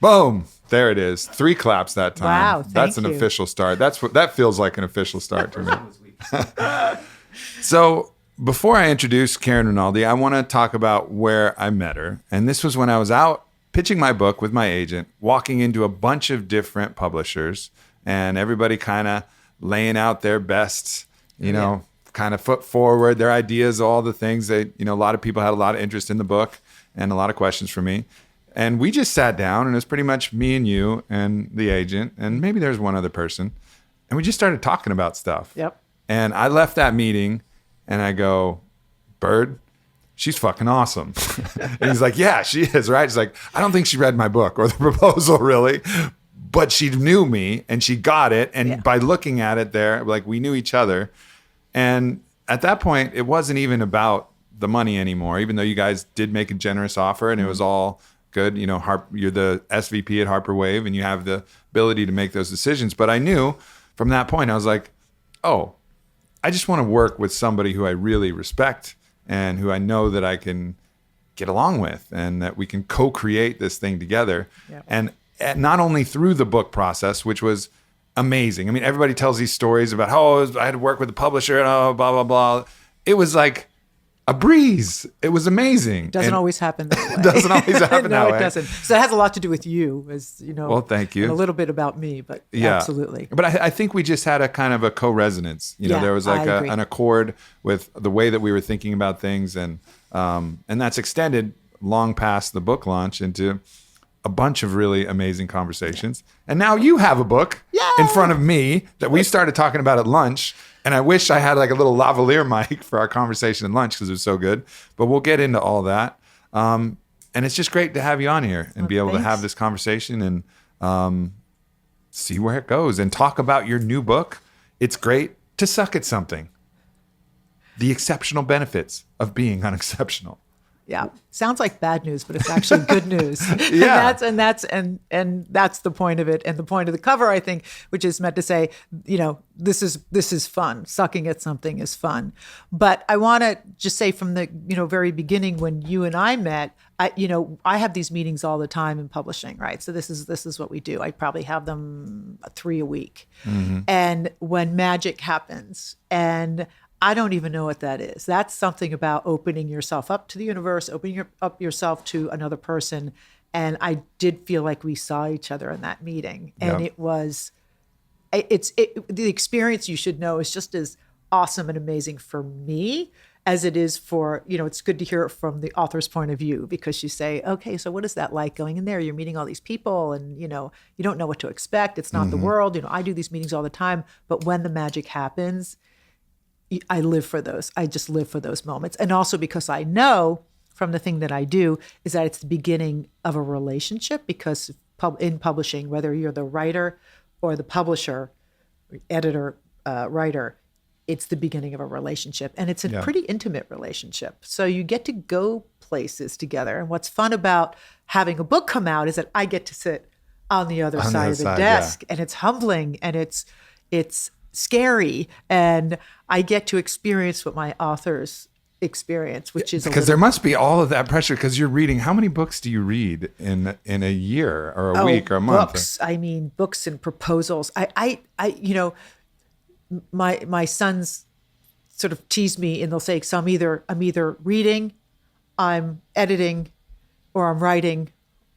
Boom. There it is. 3 claps that time. Wow. That's an official start. That feels like an official start to me. So before I introduce Karen Rinaldi, I want to talk about where I met her. And this was when I was out pitching my book with my agent, walking into a bunch of different publishers, and everybody kind of laying out their best, kind of foot forward, their ideas, all the things that, a lot of people had a lot of interest in the book and a lot of questions for me. And we just sat down, and it was pretty much me and you and the agent, and maybe there's one other person. And we just started talking about stuff. Yep. And I left that meeting and I go, Bird, she's fucking awesome. And he's like, yeah, she is, right? He's like, I don't think she read my book or the proposal really, but she knew me and she got it. And by looking at it there, like we knew each other. And at that point, it wasn't even about the money anymore, even though you guys did make a generous offer and it was all good. You're the SVP at Harper Wave and you have the ability to make those decisions. But I knew from that point, I was like, oh, I just want to work with somebody who I really respect and who I know that I can get along with and that we can co-create this thing together. Yep. And not only through the book process, which was amazing. I mean, everybody tells these stories about how I had to work with a publisher and blah, blah, blah. It was like a breeze. It was amazing. Doesn't always happen that way. Doesn't always happen that way. No, it doesn't. So it has a lot to do with you, as you know. Well, thank you. And a little bit about me, but absolutely. But I think we just had a kind of a co-resonance. There was like an accord with the way that we were thinking about things, and that's extended long past the book launch into a bunch of really amazing conversations. And now you have a book in front of me that we started talking about at lunch. And I wish I had like a little lavalier mic for our conversation at lunch because it was so good. But we'll get into all that. And it's just great to have you on here and be able to have this conversation and see where it goes and talk about your new book. It's great to suck at something. The exceptional benefits of being unexceptional. Yeah, sounds like bad news, but it's actually good news. Yeah, and that's the point of it, and the point of the cover, I think, which is meant to say, this is fun. Sucking at something is fun. But I want to just say from the very beginning when you and I met, I have these meetings all the time in publishing, right? So this is what we do. I probably have them 3 a week, and when magic happens and I don't even know what that is. That's something about opening yourself up to the universe, opening up yourself to another person. And I did feel like we saw each other in that meeting. And it was, the experience, you should know, is just as awesome and amazing for me as it is for, it's good to hear it from the author's point of view, because you say, okay, so what is that like going in there? You're meeting all these people and, you don't know what to expect. It's not the world. I do these meetings all the time. But when the magic happens, I live for those. I just live for those moments. And also because I know from the thing that I do is that it's the beginning of a relationship, because in publishing, whether you're the writer or the publisher, editor, writer, it's the beginning of a relationship. And it's a pretty intimate relationship. So you get to go places together. And what's fun about having a book come out is that I get to sit on the other side of the desk, and it's humbling and it's scary, and I get to experience what my authors experience, which is because there must be all of that pressure, because you're reading. How many books do you read in a year or a week or a month? Books. I mean, books and proposals. My sons sort of tease me, and they'll say, "So I'm either reading, I'm editing, or I'm writing,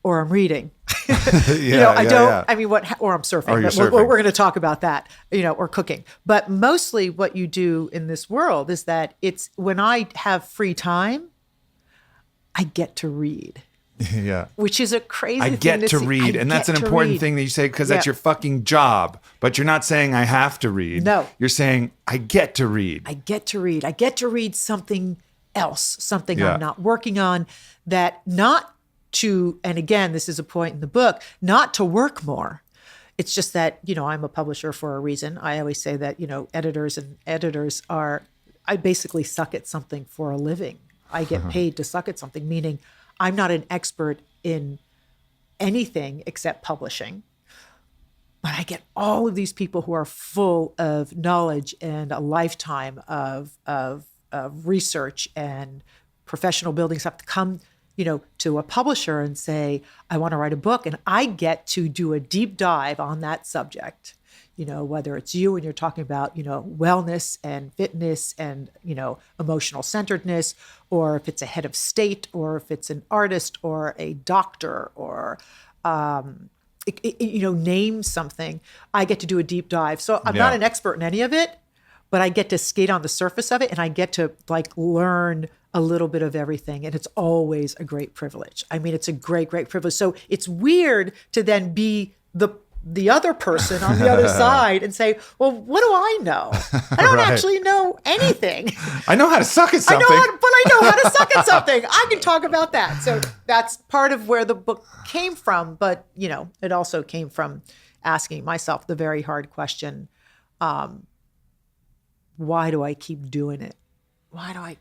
or I'm reading." I mean, or I'm surfing. Or you're surfing. We're going to talk about that, or cooking. But mostly what you do in this world is that it's when I have free time, I get to read. Yeah. Which is a crazy thing. I get to read. And that's an important thing that you say, because that's your fucking job. But you're not saying I have to read. No. You're saying I get to read. I get to read. I get to read something else, something I'm not working on, that not to, and again, this is a point in the book, not to work more. It's just that, I'm a publisher for a reason. I always say that, editors I basically suck at something for a living. I get paid to suck at something, meaning I'm not an expert in anything except publishing. But I get all of these people who are full of knowledge and a lifetime of research and professional building stuff to come to a publisher and say, I want to write a book, and I get to do a deep dive on that subject. Whether it's you and you're talking about, wellness and fitness and, emotional centeredness, or if it's a head of state, or if it's an artist or a doctor, or, name something, I get to do a deep dive. So I'm not an expert in any of it, but I get to skate on the surface of it, and I get to learn a little bit of everything. And it's always a great privilege. I mean, it's a great, great privilege. So it's weird to then be the other person on the other side and say, well, what do I know? I don't actually know anything. I know how to suck at something. I know how to suck at something. I can talk about that. So that's part of where the book came from. But, it also came from asking myself the very hard question, why do I keep doing it? Why do I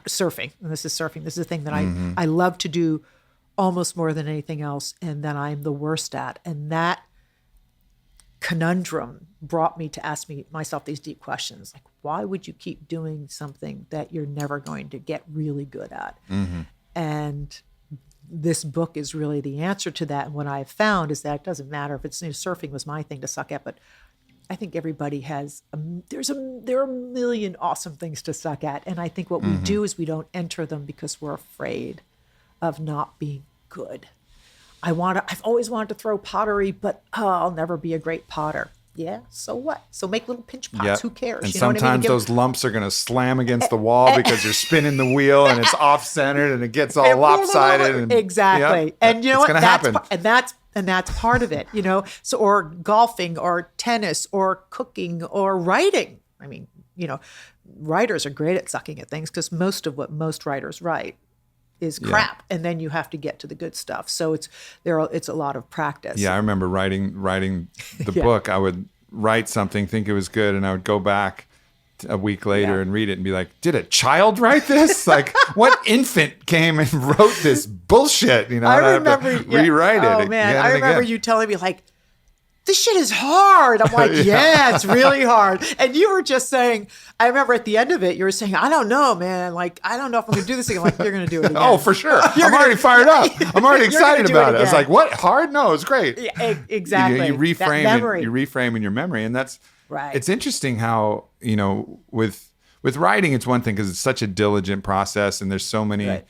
surfing? And this is surfing. This is a thing that I love to do almost more than anything else, and that I'm the worst at. And that conundrum brought me to ask myself these deep questions. Like, why would you keep doing something that you're never going to get really good at? And this book is really the answer to that. And what I've found is that it doesn't matter if it's surfing was my thing to suck at, but I think everybody has, there are a million awesome things to suck at. And I think what we do is we don't enter them because we're afraid of not being good. I've always wanted to throw pottery, but I'll never be a great potter. Yeah, so what? So make little pinch pots. Yep. Who cares? And sometimes those lumps are going to slam against the wall because you're spinning the wheel and it's off-centered and it gets all lopsided. And, exactly. Yep, and you know what? Happen. That's part of it, So, or golfing or tennis or cooking or writing. I mean, writers are great at sucking at things because most of what most writers write is crap, and then you have to get to the good stuff. So it's a lot of practice. Yeah, I remember writing the book. I would write something, think it was good, and I would go back a week later and read it and be like, "Did a child write this? Like, what infant came and wrote this bullshit?" I remember rewrite it. Oh man, I remember you telling me like, this shit is hard. I'm like, yeah, it's really hard. And you were just saying, I remember at the end of it, you were saying, I don't know, man. Like, I don't know if I'm going to do this again. I'm like, you're going to do it again. Oh, for sure. I'm already fired up. I'm already excited about it. I was like, what? Hard? No, it's great. Yeah, exactly. You reframe in your memory. And that's, right. It's interesting how, with writing, it's one thing because it's such a diligent process and there's so many. Right.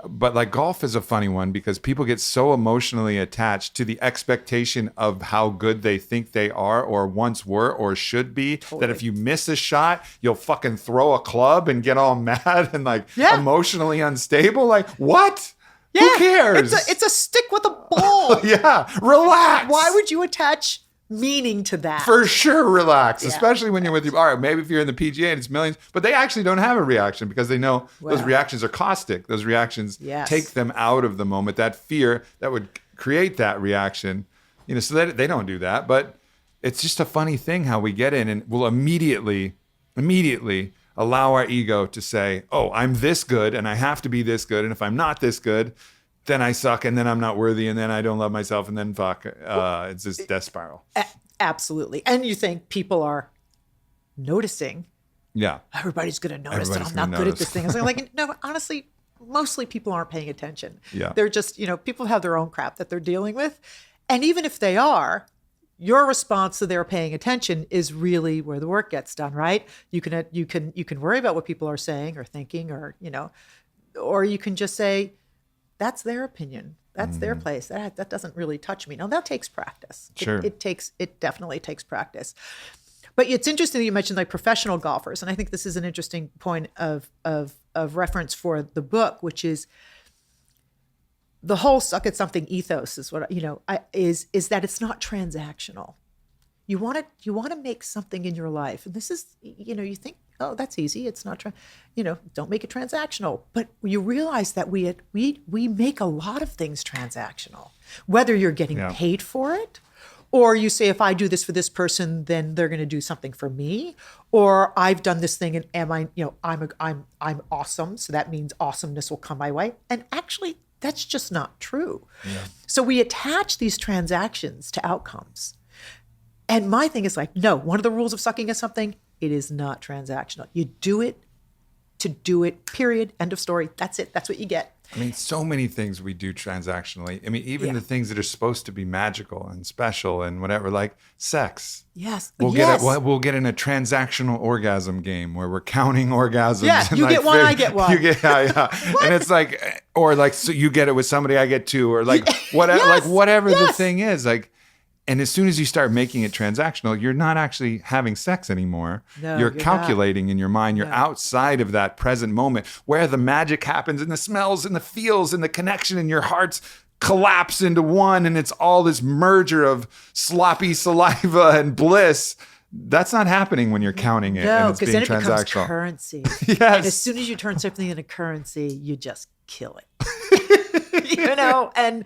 But like golf is a funny one because people get so emotionally attached to the expectation of how good they think they are or once were or should be, that if you miss a shot, you'll fucking throw a club and get all mad and emotionally unstable. Like, what? Yeah. Who cares? It's a stick with a ball. Yeah. Relax. Why would you attach meaning to that? For sure, relax. Yeah. Especially when you're with your, all right, maybe if you're in the PGA and it's millions, but they actually don't have a reaction because they know those reactions are caustic. Those reactions take them out of the moment. That fear that would create that reaction, so that they don't do that. But it's just a funny thing how we get in and we'll immediately allow our ego to say, oh, I'm this good and I have to be this good. And if I'm not this good, then I suck, and then I'm not worthy, and then I don't love myself, and then fuck. It's this death spiral. Absolutely. And you think people are noticing. Yeah. Everybody's going to notice that I'm not good at this thing. I was like, no, honestly, mostly people aren't paying attention. Yeah. They're just, people have their own crap that they're dealing with. And even if they are, your response to their paying attention is really where the work gets done, right? You can worry about what people are saying or thinking or you can just say, that's their opinion. That's their place. That doesn't really touch me. Now that takes practice. Sure. It definitely takes practice. But it's interesting that you mentioned like professional golfers, and I think this is an interesting point of reference for the book, which is the whole suck at something ethos is what is that it's not transactional. You want to make something in your life, and this is you think, oh, that's easy. It's not, don't make it transactional. But you realize that we make a lot of things transactional, whether you're getting paid for it, or you say, if I do this for this person, then they're going to do something for me, or I've done this thing and I'm awesome. So that means awesomeness will come my way. And actually, that's just not true. Yeah. So we attach these transactions to outcomes. And my thing is like, no, one of the rules of sucking at something, it is not transactional. You do it to do it, period, end of story. That's it. That's what you get. I mean, so many things we do transactionally. I mean, even the things that are supposed to be magical and special and whatever, like sex. Yes. We'll get in a transactional orgasm game where we're counting orgasms. Yeah, and you like get one, I get one. You get, and it's like, or like, so you get it with somebody, I get two, or like whatever, whatever the thing is, like. And as soon as you start making it transactional, you're not actually having sex anymore. No, you're calculating in your mind. You're outside of that present moment where the magic happens and the smells and the feels and the connection and your hearts collapse into one. And it's all this merger of sloppy saliva and bliss. That's not happening when you're counting it and it's being then it transactional. Becomes currency. Yes. And as soon as you turn something into currency, you just kill it. And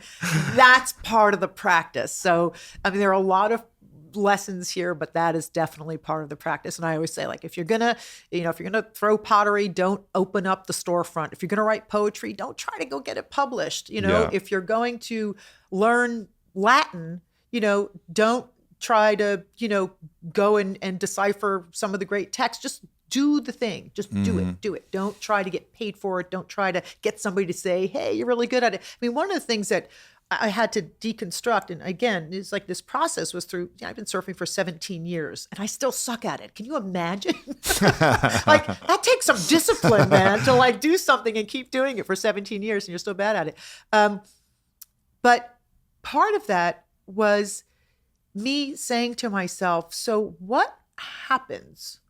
that's part of the practice. So, I mean, there are a lot of lessons here, but that is definitely part of the practice. And I always say, like, if you're gonna throw pottery, don't open up the storefront. If you're gonna write poetry, don't try to go get it published. If you're going to learn Latin, don't try to, go and decipher some of the great texts. Just do the thing. Just do it. Don't try to get paid for it. Don't try to get somebody to say, hey, you're really good at it. I mean, one of the things that I had to deconstruct, and again, it's like this process was through, I've been surfing for 17 years and I still suck at it. Can you imagine? Like, that takes some discipline, man, to like do something and keep doing it for 17 years and you're still bad at it. But part of that was me saying to myself, so what happens?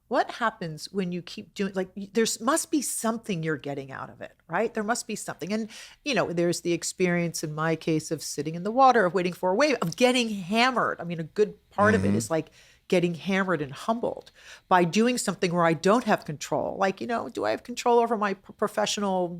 What happens when you keep doing, like, there must be something you're getting out of it, right? There must be something. And, there's the experience in my case of sitting in the water, of waiting for a wave, of getting hammered. I mean, a good part of it is like getting hammered and humbled by doing something where I don't have control. Like, do I have control over my professional,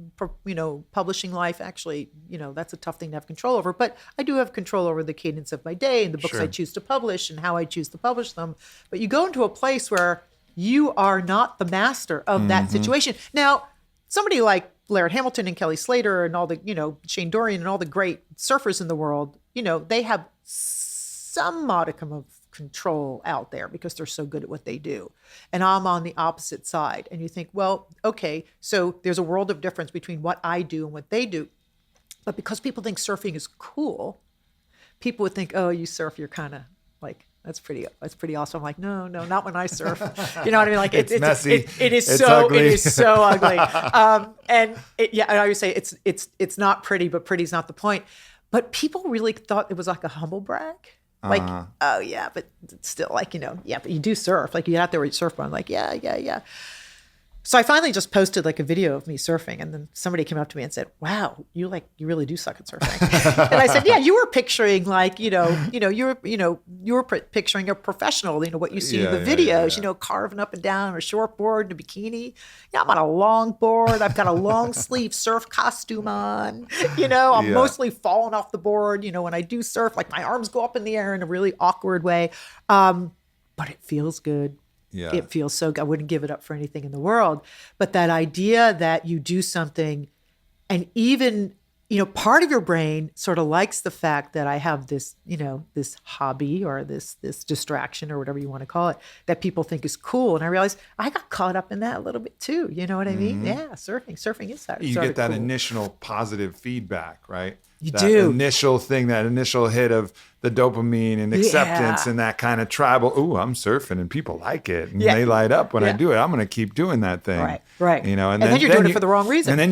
publishing life? Actually, that's a tough thing to have control over, but I do have control over the cadence of my day and the books I choose to publish and how I choose to publish them. But you go into a place where you are not the master of that situation. Now, somebody like Laird Hamilton and Kelly Slater and all the, Shane Dorian and all the great surfers in the world, they have some modicum of control out there because they're so good at what they do. And I'm on the opposite side. And you think, well, okay, so there's a world of difference between what I do and what they do. But because people think surfing is cool, people would think, oh, you surf, you're kind of like, that's pretty awesome. I'm like, no, not when I surf. You know what I mean? Like it's messy. It is it's so ugly. It is so ugly. And I would say it's not pretty, but pretty's not the point. But people really thought it was like a humble brag. Like, oh yeah, but still, like, but you do surf. Like, you get out there with your surfboard. I'm like, yeah. So I finally just posted like a video of me surfing, and then somebody came up to me and said, "Wow, you really do suck at surfing." And I said, "Yeah, you were picturing like, you were picturing a professional, what you see in the videos, carving up and down on a short board in a bikini. Yeah, I'm on a long board. I've got a long sleeve surf costume on. I'm mostly falling off the board. When I do surf, like my arms go up in the air in a really awkward way, but it feels good." Yeah. It feels so good. I wouldn't give it up for anything in the world. But that idea that you do something and even, part of your brain sort of likes the fact that I have this, this hobby or this distraction or whatever you want to call it that people think is cool. And I realized I got caught up in that a little bit too. You know what I mean? Yeah, surfing is that. You get that cool. initial positive feedback, right? You that do. Initial thing, that initial hit of the dopamine and acceptance and that kind of tribal, ooh, I'm surfing and people like it. And they light up when I do it. I'm going to keep doing that thing. Right. And then you're doing it for the wrong reason. And then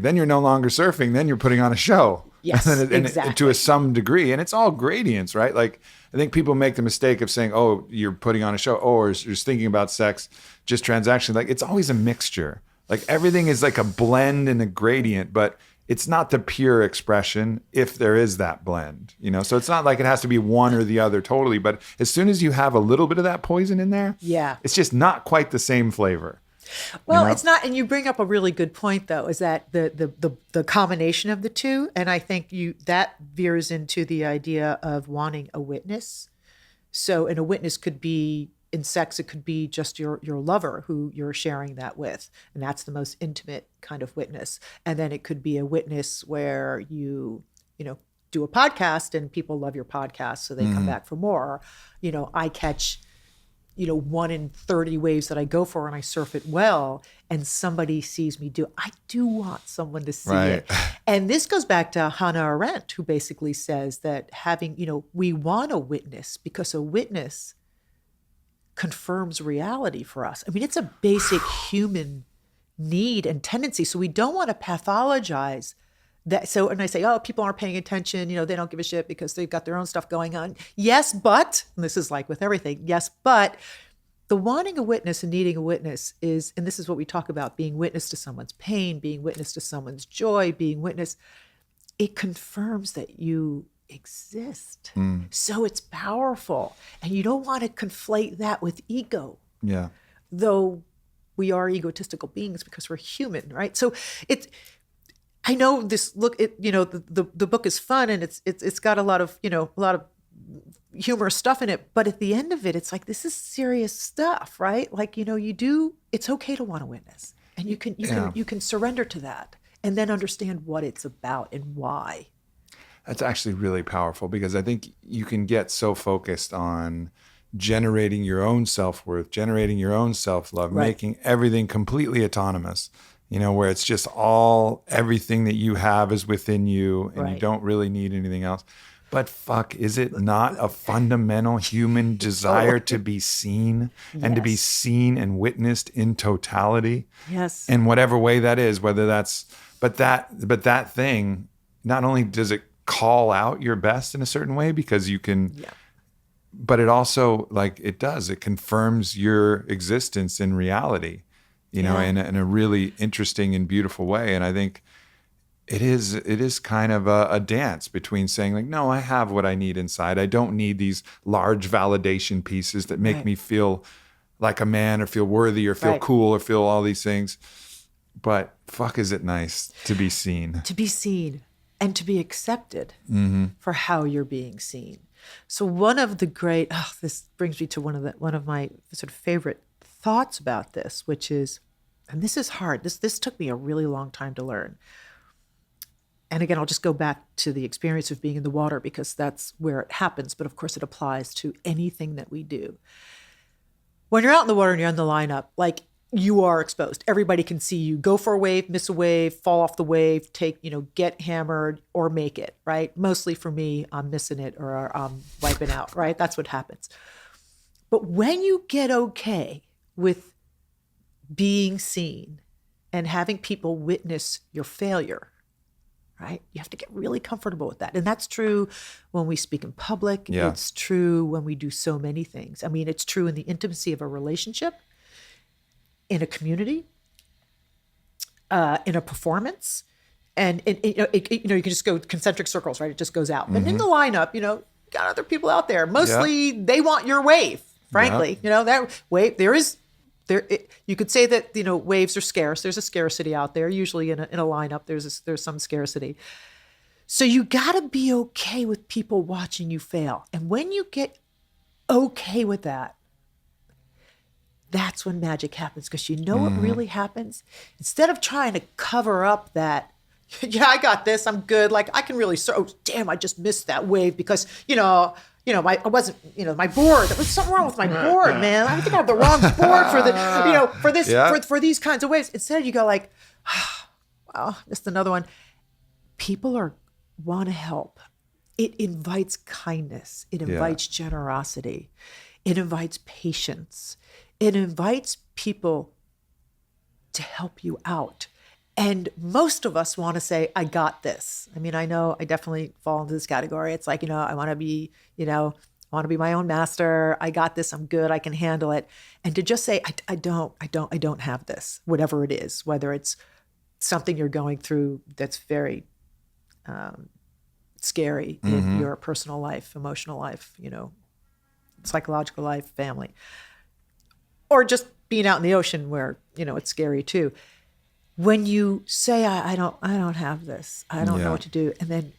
then you're no longer surfing. Then you're putting on a show. Yes, exactly. To some degree. And it's all gradients, right? Like, I think people make the mistake of saying, oh, you're putting on a show. Oh, or you're just thinking about sex, just transaction. Like, it's always a mixture. Like, everything is like a blend and a gradient, but it's not the pure expression if there is that blend, So it's not like it has to be one or the other totally. But as soon as you have a little bit of that poison in there, it's just not quite the same flavor. Well, it's not. And you bring up a really good point, though, is that the combination of the two. And I think that veers into the idea of wanting a witness. So, and a witness could be, in sex, it could be just your lover who you're sharing that with. And that's the most intimate kind of witness. And then it could be a witness where you do a podcast and people love your podcast, so they come back for more. I catch, 1 in 30 waves that I go for and I surf it well, and somebody sees me do it, I do want someone to see Right. it. And this goes back to Hannah Arendt, who basically says that we want a witness because a witness confirms reality for us. I mean, it's a basic human need and tendency. So we don't want to pathologize that. So, and I say, oh, people aren't paying attention, they don't give a shit because they've got their own stuff going on. Yes, but, and this is like with everything, yes, but the wanting a witness and needing a witness is, and this is what we talk about, being witness to someone's pain, being witness to someone's joy, being witness, it confirms that you exist. So it's powerful. And you don't want to conflate that with ego. Yeah. Though we are egotistical beings because we're human, right? So I know this the book is fun and it's got a lot of humorous stuff in it, but at the end of it, it's like, this is serious stuff, right? Like, it's okay to want to witness, and you can surrender to that and then understand what it's about and why. That's actually really powerful, because I think you can get so focused on generating your own self-worth, generating your own self-love, Right. making everything completely autonomous, where it's just everything that you have is within you and you Right. don't really need anything else. But fuck, is it not a fundamental human desire to be seen and to be Yes. seen and witnessed in totality? Yes. In whatever way that is, whether that's, but that thing, not only does it call out your best in a certain way because you can, but it also, it confirms your existence in reality, in a really interesting and beautiful way. And I think it is kind of a dance between saying, like, no, I have what I need inside. I don't need these large validation pieces that make Right. me feel like a man or feel worthy or feel Right. cool or feel all these things. But fuck, is it nice to be seen? To be seen and to be accepted for how you're being seen. So one of the great, this brings me to one of my sort of favorite thoughts about this, which is, and this is hard. This took me a really long time to learn. And again, I'll just go back to the experience of being in the water because that's where it happens. But of course, it applies to anything that we do. When you're out in the water and you're in the lineup, like, you are exposed. Everybody can see you go for a wave, miss a wave, fall off the wave, get hammered or make it, right? Mostly for me, I'm missing it or I'm wiping out, right? That's what happens. But when you get okay with being seen and having people witness your failure, right? You have to get really comfortable with that. And that's true when we speak in public. Yeah. It's true when we do so many things. I mean, it's true in the intimacy of a relationship, in a community, in a performance. And you can just go concentric circles, right? It just goes out. But in the lineup, you got other people out there. Mostly they want your wave, frankly. That wave, you could say that, waves are scarce. There's a scarcity out there. Usually in a lineup, there's some scarcity. So you got to be okay with people watching you fail. And when you get okay with that, that's when magic happens. Because what really happens? Instead of trying to cover up that, I got this, I'm good. Like, I can really, damn, I just missed that wave because, I wasn't, my board. There was something wrong with my board, man. I think I have the wrong board for the, for this, for these kinds of waves. Instead, you go like, missed another one. People want to help. It invites kindness. It invites generosity. It invites patience. It invites people to help you out. And most of us want to say, I got this. I mean, I know I definitely fall into this category. It's like, I want to be, my own master. I got this. I'm good. I can handle it. And to just say, I don't have this, whatever it is, whether it's something you're going through that's very scary in your personal life, emotional life, psychological life, family, or just being out in the ocean where, it's scary too. When you say, I don't have this, I don't know what to do. And then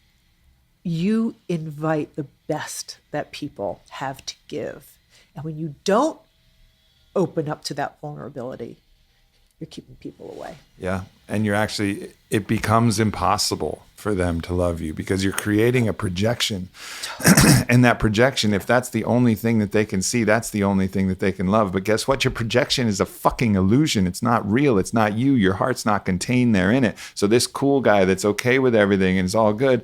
you invite the best that people have to give. And when you don't open up to that vulnerability, you're keeping people away. Yeah. And it becomes impossible for them to love you, because you're creating a projection. And that projection, if that's the only thing that they can see, that's the only thing that they can love. But guess what? Your projection is a fucking illusion. It's not real. It's not you. Your heart's not contained there in it. So this cool guy that's okay with everything and it's all good,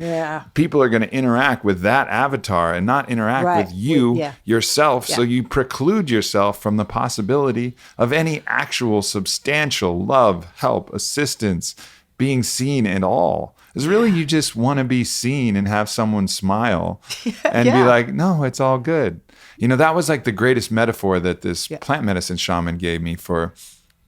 people are going to interact with that avatar and not interact with you, yourself. So you preclude yourself from the possibility of any actual substantial love, help, assistance, being seen at all. Is really you just want to be seen and have someone smile and be like, no, it's all good. You know, that was like the greatest metaphor that this plant medicine shaman gave me for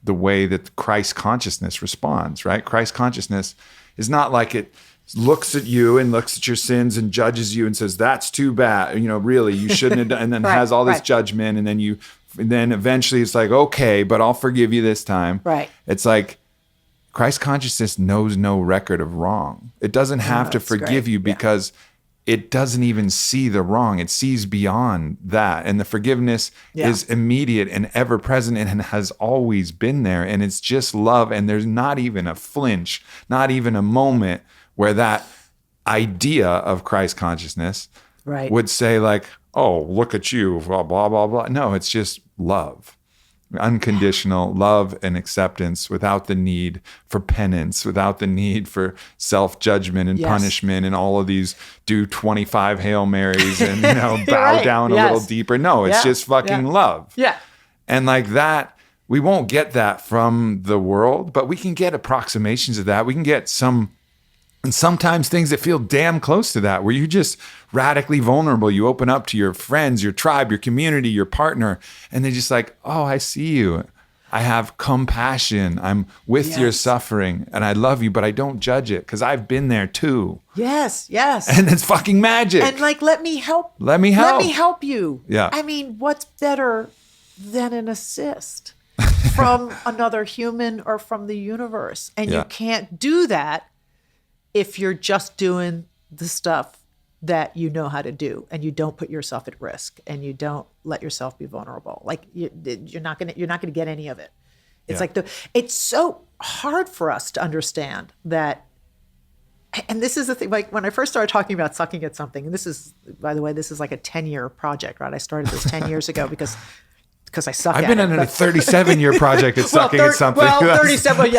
the way that Christ consciousness responds, right? Christ consciousness is not like it looks at you and looks at your sins and judges you and says, that's too bad. You know, really, you shouldn't have done, and then has all this judgment. And then eventually it's like, okay, but I'll forgive you this time. Right. It's like, Christ consciousness knows no record of wrong. It doesn't have to forgive you because it doesn't even see the wrong. It sees beyond that. And the forgiveness is immediate and ever present and has always been there. And it's just love. And there's not even a flinch, not even a moment where that idea of Christ consciousness would say like, oh, look at you, blah, blah, blah, blah. No, it's just love. Unconditional love and acceptance without the need for penance, without the need for self-judgment and punishment and all of these do 25 Hail Marys and, you know, bow down a little deeper. No, it's just fucking love. Yeah. And like that, we won't get that from the world, but we can get approximations of that. We can get and sometimes things that feel damn close to that, where you're just radically vulnerable. You open up to your friends, your tribe, your community, your partner, and they're just like, oh, I see you. I have compassion. I'm with your suffering and I love you, but I don't judge it because I've been there too. Yes. And it's fucking magic. And like, let me help. Let me help you. Yeah. I mean, what's better than an assist from another human or from the universe? And you can't do that if you're just doing the stuff that you know how to do and you don't put yourself at risk and you don't let yourself be vulnerable. Like you're not gonna get any of it. It's like it's so hard for us to understand that. And this is the thing, like when I first started talking about sucking at something, and this is, by the way, this is like a 10-year project, right? I started this 10 years ago because I suck at it. I've been on a 37-year project at sucking at something. Well, 37,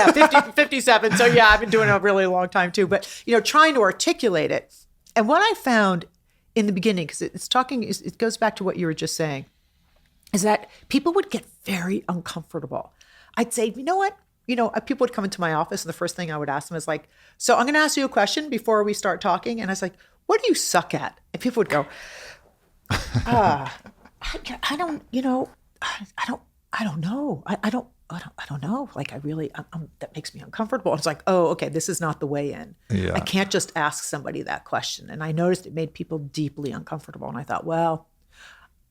57. So yeah, I've been doing it a really long time too. But, you know, trying to articulate it. And what I found in the beginning, because it goes back to what you were just saying, is that people would get very uncomfortable. I'd say, you know what? You know, people would come into my office and the first thing I would ask them is like, so I'm going to ask you a question before we start talking. And I was like, what do you suck at? And people would go, I don't, you know, I don't know. I don't know. Like that makes me uncomfortable. It's like, oh, okay, this is not the way in. Yeah. I can't just ask somebody that question. And I noticed it made people deeply uncomfortable. And I thought, well,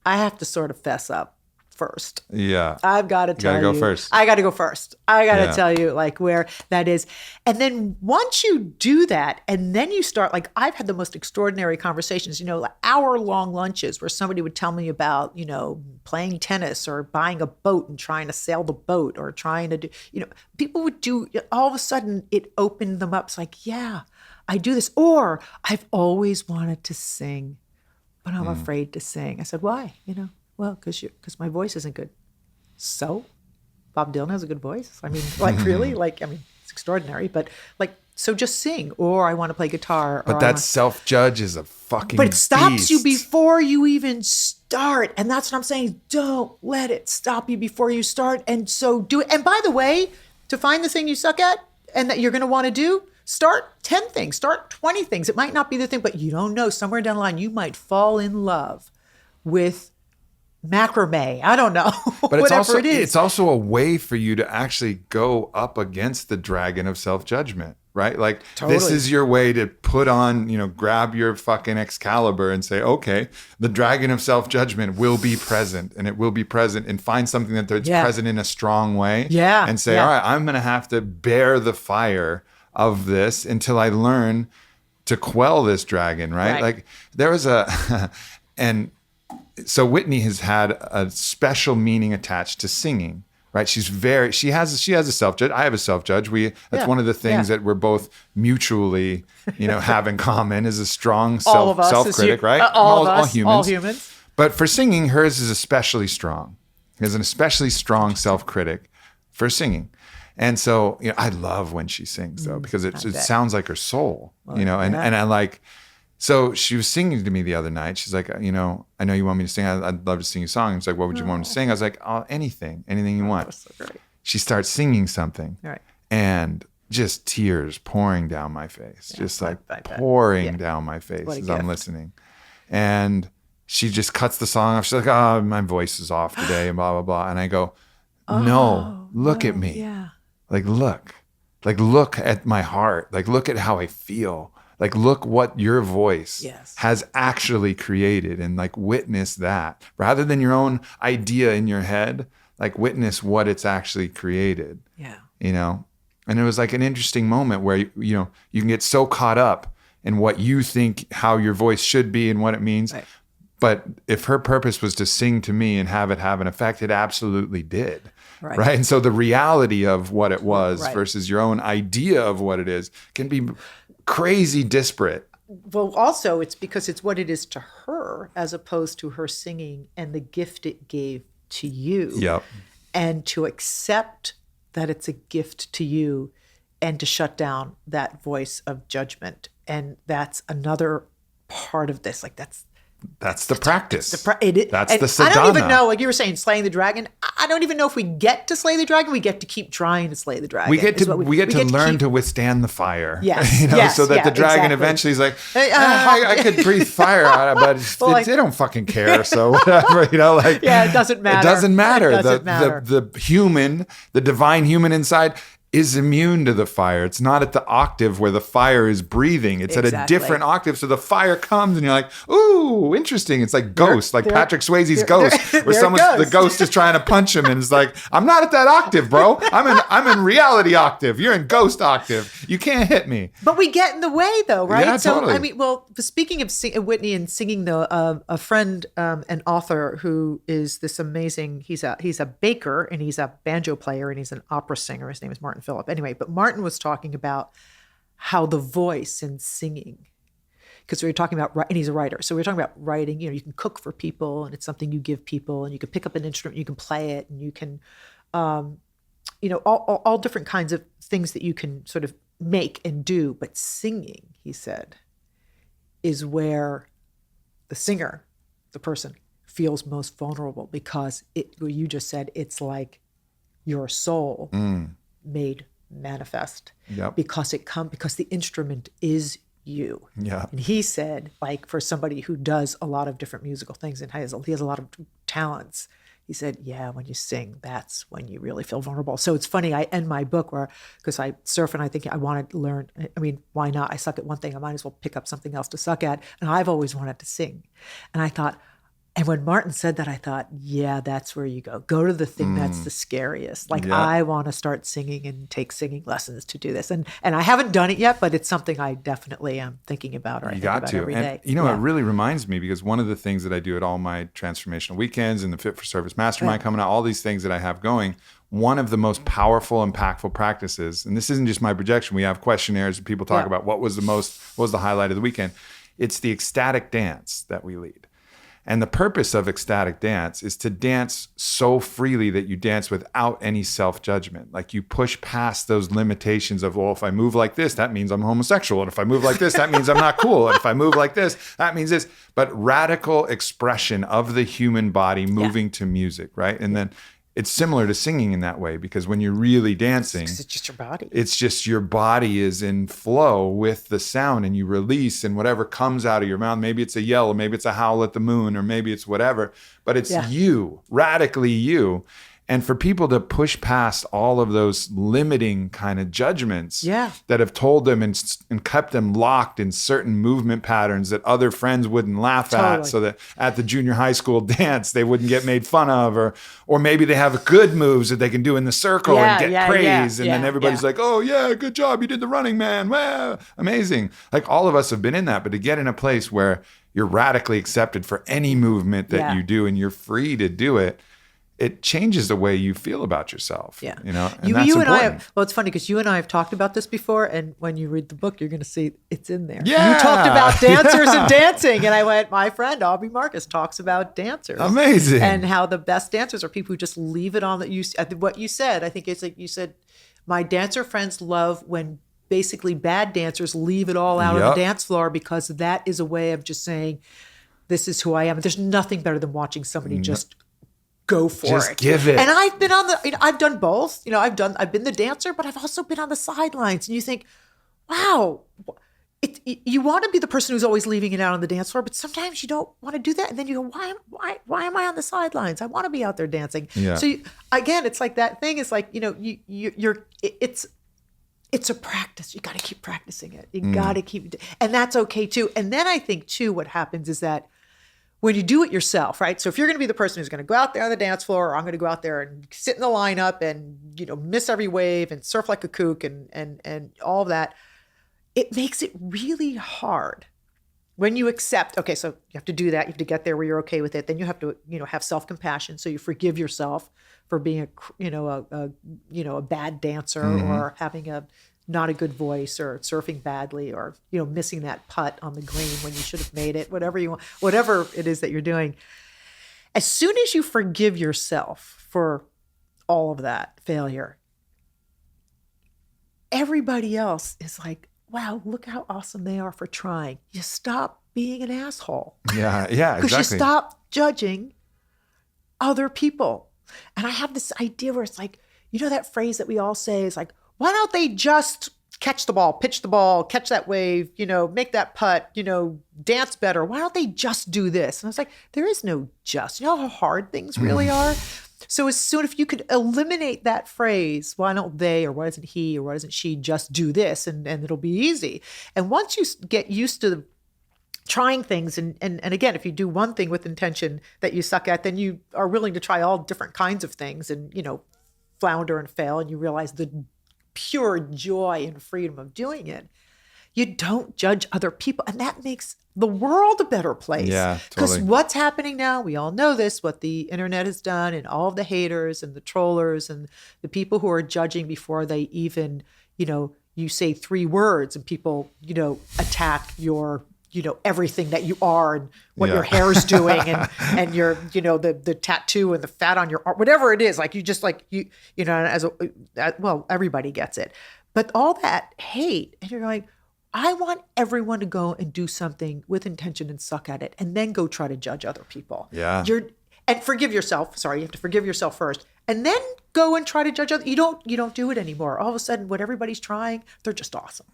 I have to sort of fess up first. Yeah. I've got to tell you. Go first. I got to go first. I got to tell you like where that is. And then once you do that, and then you start, like I've had the most extraordinary conversations, you know, hour-long lunches where somebody would tell me about, you know, playing tennis or buying a boat and trying to sail the boat or trying to do, you know, people would do, all of a sudden it opened them up. It's like, yeah, I do this. Or I've always wanted to sing, but I'm afraid to sing. I said, why? You know, well, because my voice isn't good. So Bob Dylan has a good voice. I mean, like really, like, I mean, it's extraordinary, but like, so just sing. Or I want to play guitar. But that self-judge is a fucking But it stops beast. you before you even start. And that's what I'm saying. Don't let it stop you before you start. And so do it. And by the way, to find the thing you suck at and that you're going to want to do, start 10 things, start 20 things. It might not be the thing, but you don't know. Somewhere down the line, you might fall in love with macrame. I don't know. But Whatever it is. It's also a way for you to actually go up against the dragon of self-judgment, right? Like this is your way to put on, you know, grab your fucking Excalibur and say, okay, the dragon of self-judgment will be present, and it will be present, and find something that's present in a strong way. Yeah. And say, all right, I'm going to have to bear the fire of this until I learn to quell this dragon, right? Like there was and so Whitney has had a special meaning attached to singing, right? She has a self-judge. I have a self-judge. That's one of the things that we're both mutually, have in common is a strong self-critic, right? All humans. But for singing, hers is especially strong. There's an especially strong self-critic for singing. And so, I love when she sings though, because it sounds like her soul, and I like, so she was singing to me the other night. She's like, I know you want me to sing. I'd love to sing a song. She's like, what would you want me to sing? I was like, oh, anything you want. That was so great. She starts singing something Right. and just tears pouring down my face, pouring down my face as I'm listening. And she just cuts the song off. She's like, oh, my voice is off today and blah, blah, blah. And I go, no, look at me. Yeah. Look at my heart. Look at how I feel. Look what your voice has actually created and witness that rather than your own idea in your head, witness what it's actually created. Yeah. And it was an interesting moment where, you can get so caught up in what you think, how your voice should be and what it means. Right. But if her purpose was to sing to me and have it have an effect, it absolutely did. Right. And so the reality of what it was versus your own idea of what it is can be crazy disparate. Well, also it's because it's what it is to her as opposed to her singing and the gift it gave to you. Yep. And to accept that it's a gift to you and to shut down that voice of judgment. And that's another part of this. That's the practice. That's the sadhana. I don't even know, you were saying, slaying the dragon. I don't even know if we get to slay the dragon. We get to keep trying to slay the dragon. We get to learn to withstand the fire. Yes. So that the dragon eventually is like, I could breathe fire out of it, but they don't fucking care. So whatever, it doesn't matter. It doesn't matter. It doesn't matter. The divine human inside is immune to the fire. It's not at the octave where the fire is breathing. It's at a different octave. So the fire comes and you're like, ooh, interesting. It's like Ghost, Patrick Swayze's Ghost, where the ghost is trying to punch him and it's like, I'm not at that octave, bro. I'm in reality octave. You're in Ghost octave. You can't hit me. But we get in the way though, right? Yeah, so, totally. Speaking of Whitney and singing though, a friend, an author who is this amazing, he's a baker and he's a banjo player and he's an opera singer. His name is Martin Phillip. Anyway, but Martin was talking about how the voice and singing, because we were talking about, and he's a writer. So we were talking about writing, you can cook for people and it's something you give people and you can pick up an instrument, you can play it and you can, all different kinds of things that you can sort of make and do. But singing, he said, is where the singer, the person, feels most vulnerable because what you just said, it's like your soul made manifest because the instrument is you. Yeah. And he said, for somebody who does a lot of different musical things and he has a lot of talents, he said, when you sing, that's when you really feel vulnerable. So it's funny, I end my book because I surf and I think I want to learn. I mean, why not? I suck at one thing. I might as well pick up something else to suck at. And I've always wanted to sing. And I thought, and when Martin said that, I thought, that's where you go. Go to the thing that's the scariest. I want to start singing and take singing lessons to do this. And I haven't done it yet, but it's something I definitely am thinking about or I think about every day. It really reminds me, because one of the things that I do at all my transformational weekends and the Fit for Service Mastermind coming out, all these things that I have going, one of the most powerful, impactful practices, and this isn't just my projection, we have questionnaires and people talk about what was the highlight of the weekend. It's the ecstatic dance that we lead. And the purpose of ecstatic dance is to dance so freely that you dance without any self-judgment. You push past those limitations of, if I move like this, that means I'm homosexual. And if I move like this, that means I'm not cool. And if I move like this, that means this. But radical expression of the human body moving to music, right? And then it's similar to singing in that way, because when you're really dancing, it's just your body. It's just your body is in flow with the sound and you release, and whatever comes out of your mouth, maybe it's a yell, or maybe it's a howl at the moon, or maybe it's whatever, but it's you, radically you. And for people to push past all of those limiting kind of judgments that have told them and kept them locked in certain movement patterns that other friends wouldn't laugh at, so that at the junior high school dance, they wouldn't get made fun of, or maybe they have good moves that they can do in the circle and get praise. And then everybody's like, oh yeah, good job. You did the running man. Wow, amazing. All of us have been in that, but to get in a place where you're radically accepted for any movement that you do and you're free to do it, it changes the way you feel about yourself. Yeah. And that's you and important. I have, well, it's funny because you and I have talked about this before, and when you read the book, you're going to see it's in there. Yeah. You talked about dancers and dancing, and I went, my friend Aubrey Marcus talks about dancers. Amazing. And how the best dancers are people who just leave it on. What you said, I think it's like you said, my dancer friends love when basically bad dancers leave it all out on the dance floor, because that is a way of just saying, this is who I am. There's nothing better than watching somebody just go for it. Just give it. And I've been I've done both. I've been the dancer, but I've also been on the sidelines. And you think, wow, you want to be the person who's always leaving it out on the dance floor, but sometimes you don't want to do that. And then you go, why am I on the sidelines? I want to be out there dancing. Yeah. So again, it's like that thing. It's like, it's a practice. You got to keep practicing it. You got to keep, and that's okay too. And then I think too, what happens is that when you do it yourself, right? So if you're going to be the person who's going to go out there on the dance floor, or I'm going to go out there and sit in the lineup and, miss every wave and surf like a kook and all of that, it makes it really hard when you accept, okay, so you have to do that. You have to get there where you're okay with it. Then you have to, have self-compassion. So you forgive yourself for being a bad dancer, or having not a good voice, or surfing badly, or, missing that putt on the green when you should have made it, whatever it is that you're doing. As soon as you forgive yourself for all of that failure, everybody else is like, wow, look how awesome they are for trying. You stop being an asshole. Yeah, Because exactly. you stop judging other people. And I have this idea where it's like, that phrase that we all say is like, why don't they just catch the ball, pitch the ball, catch that wave, make that putt, dance better. Why don't they just do this? And I was like, there is no just. You know how hard things really are? So if you could eliminate that phrase, why don't they, or why doesn't he, or why doesn't she just do this, and it'll be easy. And once you get used to trying things, and again, if you do one thing with intention that you suck at, then you are willing to try all different kinds of things and, flounder and fail, and you realize the pure joy and freedom of doing it. You don't judge other people, and that makes the world a better place. Yeah, Because totally. what's happening now, we all know this, what the internet has done, and all of the haters and the trollers and the people who are judging before they even, you say 3 words and people, attack your, everything that you are and what your hair's doing and your, the tattoo and the fat on your arm, whatever it is. Like you just like, well, everybody gets it. But all that hate, and you're like, I want everyone to go and do something with intention and suck at it, and then go try to judge other people. Yeah. And forgive yourself. Sorry, you have to forgive yourself first, and then go and try to judge others. You don't do it anymore. All of a sudden, what everybody's trying, they're just awesome.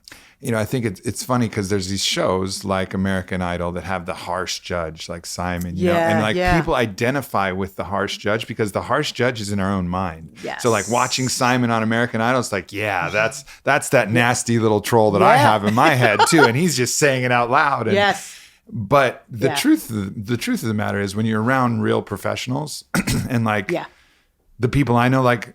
I think it's funny because there's these shows like American Idol that have the harsh judge, like Simon, and people identify with the harsh judge because the harsh judge is in our own mind. Yes. So like watching Simon on American Idol, it's like, that's that nasty little troll that I have in my head too, and he's just saying it out loud. And, Yes. But the truth of the matter is, when you're around real professionals and the people I know, like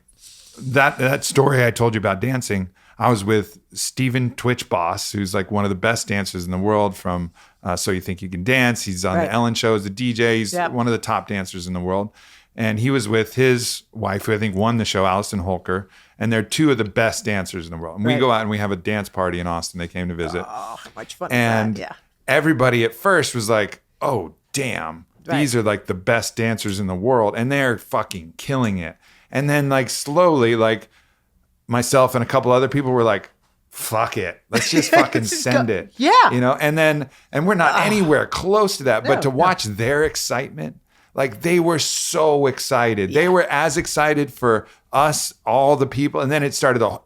that story I told you about dancing, I was with Stephen Twitch Boss, who's like one of the best dancers in the world from So You Think You Can Dance. He's on the Ellen Show as a DJ. He's one of the top dancers in the world. And he was with his wife, who I think won the show, Allison Holker. And they're 2 of the best dancers in the world. And we go out and we have a dance party in Austin. They came to visit. Oh, how much fun and is that? Yeah. Everybody at first was like, oh, damn. These are like the best dancers in the world. And they're fucking killing it. And then like slowly, like myself and a couple other people were like, fuck it. Let's just fucking send it. Yeah. And we're not anywhere close to that. But to watch their excitement, like they were so excited. They were as excited for us, all the people. And then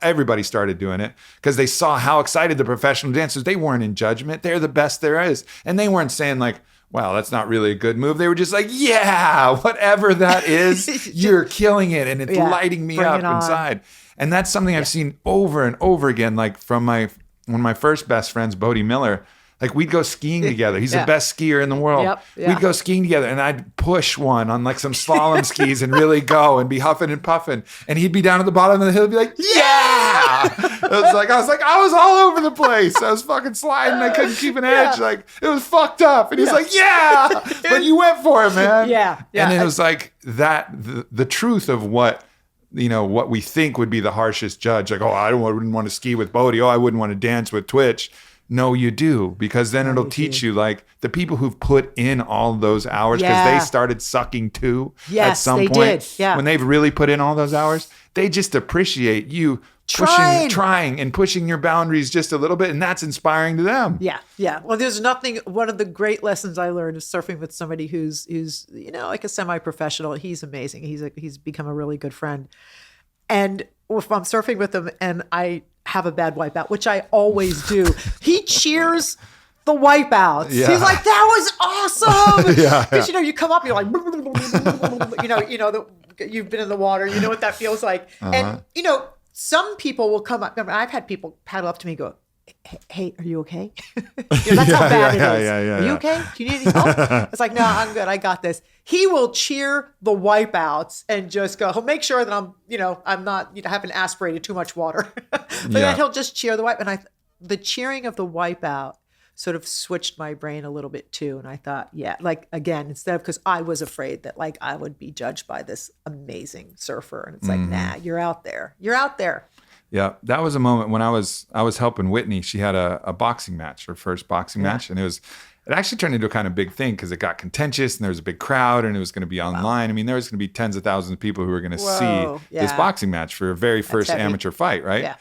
everybody started doing it because they saw how excited the professional dancers, they weren't in judgment. They're the best there is. And they weren't saying like, wow, that's not really a good move. They were just like, yeah, whatever that is, you're killing it. And it's lighting me up inside. And that's something I've seen over and over again, like from one of my first best friends, Bodie Miller. Like we'd go skiing together. He's the best skier in the world. Yep, yeah. We'd go skiing together and I'd push one on like some slalom skis and really go and be huffing and puffing. And he'd be down at the bottom of the hill and be like, yeah. I was all over the place. I was fucking sliding. I couldn't keep an edge. Like it was fucked up. And he's like, yeah, but you went for it, man. Yeah. And it was like that, the truth of what we think would be the harshest judge. Like, wouldn't want to ski with Bodie. Oh, I wouldn't want to dance with Twitch. No, you do, because then it'll teach you, like the people who've put in all those hours, because they started sucking too at some point. Did. Yeah. When they've really put in all those hours, they just appreciate you trying and pushing your boundaries just a little bit, and that's inspiring to them. Yeah, yeah. Well, there's nothing. One of the great lessons I learned is surfing with somebody who's like a semi-professional. He's amazing. He's become a really good friend, and if I'm surfing with him and I have a bad wipeout, which I always do, he cheers the wipeouts. Yeah. He's like, that was awesome. Because you come up, you're like, you've been in the water, you know what that feels like. And some people will come up. I've had people paddle up to me and go, hey, are you okay? That's how bad it is. Are you okay? Do you need any help? It's like, no, I'm good. I got this. He will cheer the wipeouts and just go, he'll make sure that I'm not, haven't aspirated too much water. But then he'll just cheer the wipe. And the cheering of the wipeout sort of switched my brain a little bit too. And I thought, like, again, instead of, because I was afraid that like I would be judged by this amazing surfer. And it's like, nah, you're out there. You're out there. Yeah, that was a moment when I was helping Whitney. She had a boxing match, her first boxing match, and it actually turned into a kind of big thing because it got contentious and there was a big crowd and it was going to be online. Wow. I mean, there was going to be tens of thousands of people who were going to see this boxing match for her very first amateur fight, right? Yeah.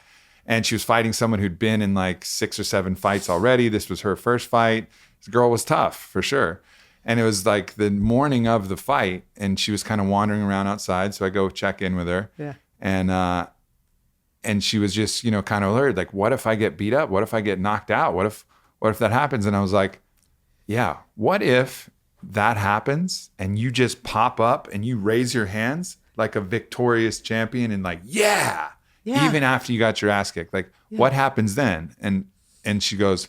And she was fighting someone who'd been in like 6 or 7 fights already. This was her first fight. This girl was tough for sure. And it was like the morning of the fight and she was kind of wandering around outside. So I go check in with her. Yeah. And she was just, kind of alert, like, what if I get beat up? What if I get knocked out? What if that happens? And I was like, yeah, what if that happens and you just pop up and you raise your hands like a victorious champion and like, even after you got your ass kicked, like what happens then? And she goes,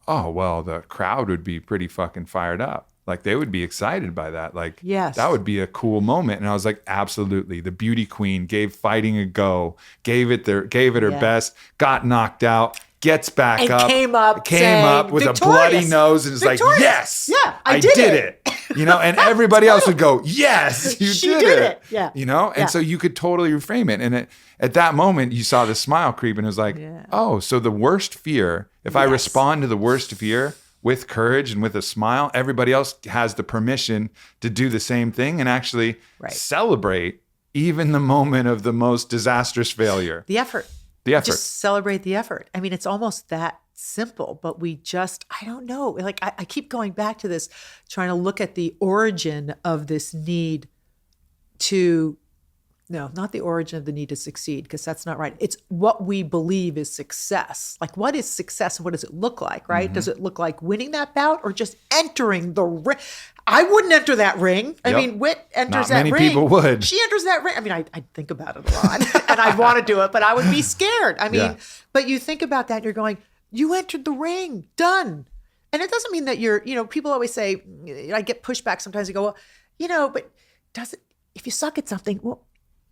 oh, well, the crowd would be pretty fucking fired up. Like they would be excited by that. Like that would be a cool moment. And I was like, absolutely. The beauty queen gave fighting a go, gave it her best, got knocked out, gets back and up, came up with victorious. A bloody nose and is like, yes, I did it. And everybody else would go, yes, you did it. Yeah. And so you could totally reframe it. And at that moment, you saw the smile creep and it was like, oh, so the worst fear, if I respond to the worst fear with courage and with a smile, everybody else has the permission to do the same thing and actually celebrate even the moment of the most disastrous failure. The effort. Just celebrate the effort. I mean, it's almost that simple, but I don't know. Like I keep going back to this, trying to look at the origin of this need not the origin of the need to succeed, because that's not right. It's what we believe is success. Like, what is success? What does it look like, right? Mm-hmm. Does it look like winning that bout or just entering the ring? I wouldn't enter that ring. I mean, Whit enters that ring. Not many people would. She enters that ring. I mean, I'd think about it a lot and I'd want to do it, but I would be scared. I mean, but you think about that and you're going, you entered the ring, done. And it doesn't mean that you're, people always say, I get pushback sometimes. They go, well, but if you suck at something, well,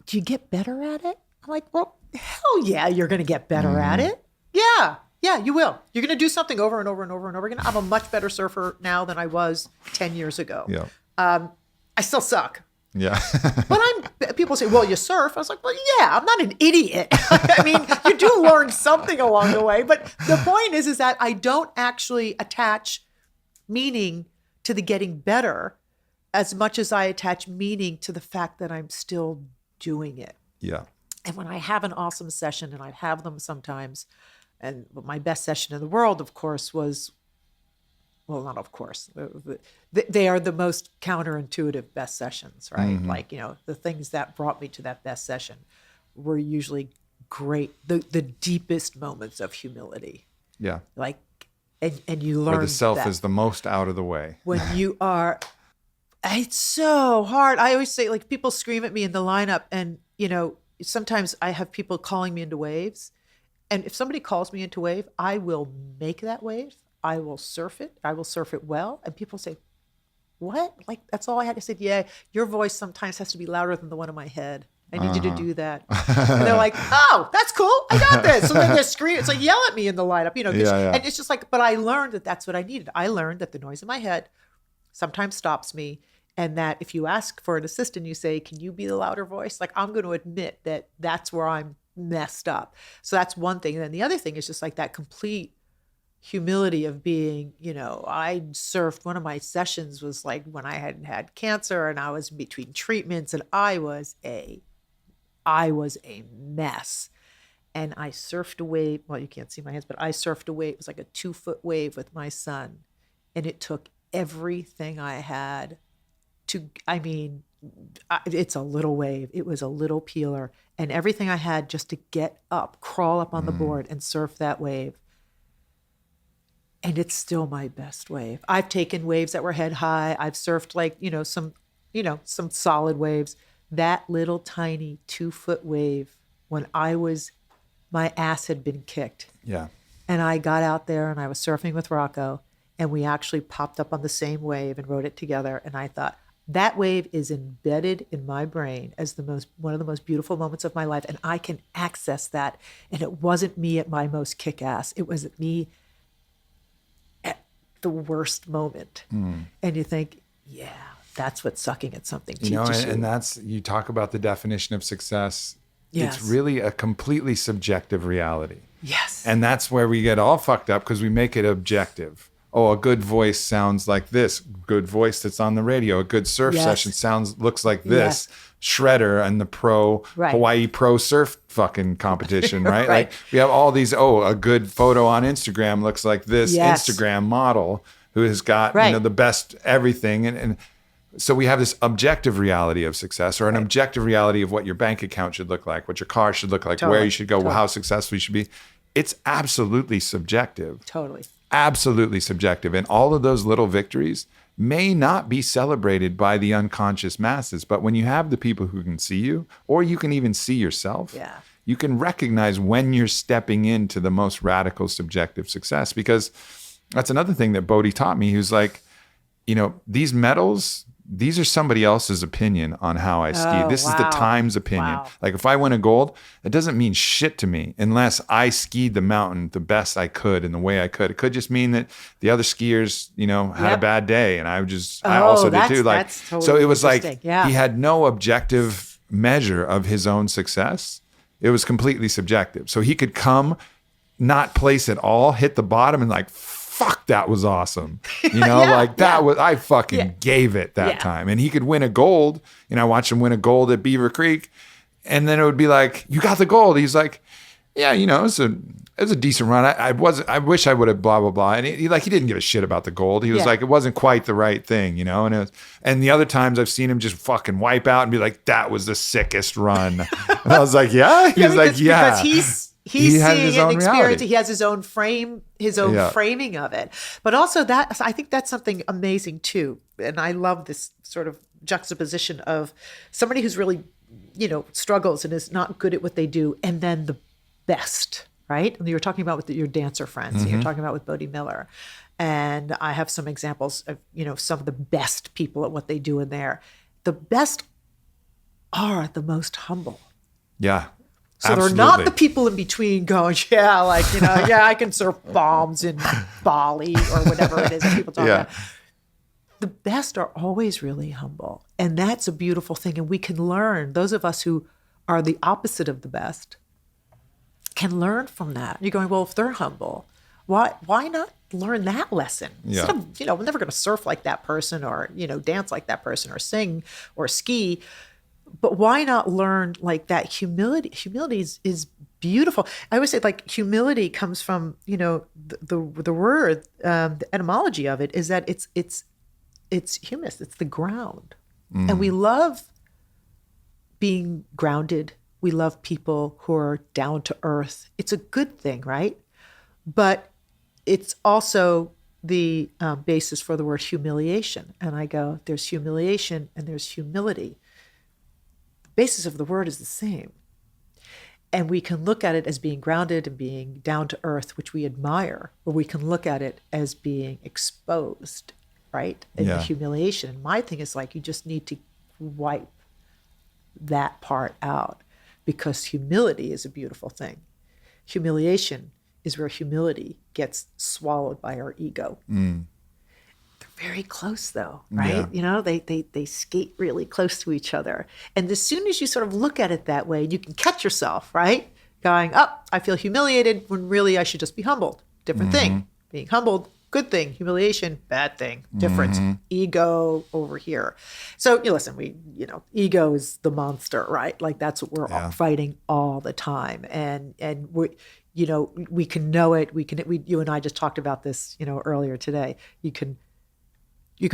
do you get better at it? I'm like, well, hell yeah, you're going to get better at it. Yeah, you will. You're going to do something over and over and over and over again. I'm a much better surfer now than I was 10 years ago. Yeah. I still suck. Yeah. But people say, well, you surf. I was like, well, yeah, I'm not an idiot. I mean, you do learn something along the way. But the point is that I don't actually attach meaning to the getting better as much as I attach meaning to the fact that I'm still doing it. Yeah. And when I have an awesome session, and I have them sometimes, and my best session in the world, of course, was, well, not of course, they are the most counterintuitive best sessions, right? Mm-hmm. Like, the things that brought me to that best session were usually great, the deepest moments of humility. Yeah. Like, and you learn where the self is the most out of the way. When you are, it's so hard. I always say, like, people scream at me in the lineup, and, sometimes I have people calling me into waves. And if somebody calls me into wave, I will make that wave. I will surf it. I will surf it well. And people say, what? Like, that's all I had to say. Yeah, your voice sometimes has to be louder than the one in my head. I need you to do that. And they're like, oh, that's cool. I got this. So then they're screaming. So yell at me in the lineup, and it's just like, but I learned that that's what I needed. I learned that the noise in my head sometimes stops me. And that if you ask for an assistant, you say, can you be the louder voice? Like, I'm going to admit that that's where I'm messed up. So that's one thing. And then the other thing is just like that complete humility of being, I surfed, one of my sessions was like when I hadn't had cancer and I was in between treatments, and I was a mess. And I surfed a wave. Well, you can't see my hands, but I surfed a wave. It was like a 2-foot wave with my son. And it took everything I had it's a little wave. It was a little peeler, and everything I had just to get up, crawl up on the board and surf that wave. And it's still my best wave. I've taken waves that were head high. I've surfed some solid waves. That little tiny 2-foot wave when my ass had been kicked. Yeah. And I got out there and I was surfing with Rocco, and we actually popped up on the same wave and rode it together. And I thought, that wave is embedded in my brain as one of the most beautiful moments of my life. And I can access that. And it wasn't me at my most kick-ass. It was me at the worst moment. And you think, yeah, that's what sucking at something teaches you. And that's, you talk about the definition of success. Yes. It's really a completely subjective reality. Yes. And that's where we get all fucked up, because we make it objective. Oh, a good voice sounds like this. Good voice that's on the radio. A good surf session looks like this. Shredder and the Hawaii Pro Surf fucking competition, right? Like, we have all these, a good photo on Instagram looks like this Instagram model who has got, the best everything. And so we have this objective reality of success, or an objective reality of what your bank account should look like, what your car should look like, where you should go, how successful you should be. It's absolutely subjective. Totally. Absolutely subjective. And all of those little victories may not be celebrated by the unconscious masses. But when you have the people who can see you, or you can even see yourself, you can recognize when you're stepping into the most radical subjective success. Because that's another thing that Bodhi taught me. He was like, these medals, these are somebody else's opinion on how I ski. This is the Times opinion. Wow. Like, if I win a gold, it doesn't mean shit to me unless I skied the mountain the best I could in the way I could. It could just mean that the other skiers, had a bad day, and I also did too. Like, totally so it was like, he Yeah. had no objective measure of his own success. It was completely subjective. So he could come, not place at all, hit the bottom, and like, fuck, that was awesome. I fucking gave it that time. And he could win a gold. I watched him win a gold at Beaver Creek. And then it would be like, you got the gold. He's like, yeah, it was a decent run. I wish I would have blah, blah, blah. And he didn't give a shit about the gold. He was like, it wasn't quite the right thing, and the other times I've seen him just fucking wipe out and be like, that was the sickest run. And I was like, yeah? He was like, yeah. Because he's seeing his it own and experiencing. reality. He has his own framing of it. But also I think that's something amazing too. And I love this sort of juxtaposition of somebody who's really, struggles and is not good at what they do, and then the best, right? And you were talking about with your dancer friends, and you're talking about with Bodhi Miller. And I have some examples of, some of the best people at what they do in there. The best are the most humble. Yeah. So Absolutely. they're not the people in between going, I can surf bombs in Bali or whatever it is that people talk about. The best are always really humble. And that's a beautiful thing. And we can learn, those of us who are the opposite of the best can learn from that. You're going, well, if they're humble, why not learn that lesson? Yeah. Instead of, we're never going to surf like that person or, dance like that person or sing or ski. But why not learn like that humility? Humility is beautiful. I always say like humility comes from, the word, the etymology of it is that it's humus, it's the ground. And we love being grounded. We love people who are down to earth. It's a good thing, right? But it's also the basis for the word humiliation. And I go, there's humiliation and there's humility. Basis of the word is the same. And we can look at it as being grounded and being down to earth, which we admire, or we can look at it as being exposed, right? And the humiliation. And my thing is like, you just need to wipe that part out, because humility is a beautiful thing. Humiliation is where humility gets swallowed by our ego. They're very close though, right? Yeah. They skate really close to each other. And as soon as you sort of look at it that way, you can catch yourself, right? Going, I feel humiliated when really I should just be humbled. Different thing. Being humbled, good thing. Humiliation, bad thing. Difference. Ego over here. So listen, ego is the monster, right? Like that's what we're all fighting all the time. And we, we can know it. You and I just talked about this, earlier today. You can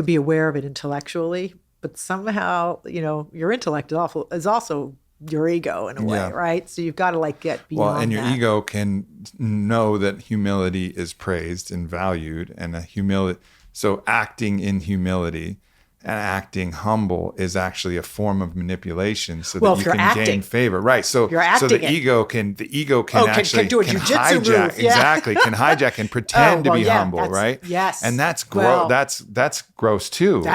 be aware of it intellectually, but somehow, your intellect is also your ego in a way, right? So you've got to get beyond and your that. ego can know that humility is praised and valued, and so acting in humility and acting humble is actually a form of manipulation, so that you can gain favor, right? So the ego can actually do a jujitsu move. Can hijack and pretend to be humble, right? Yes, and that's that's gross too.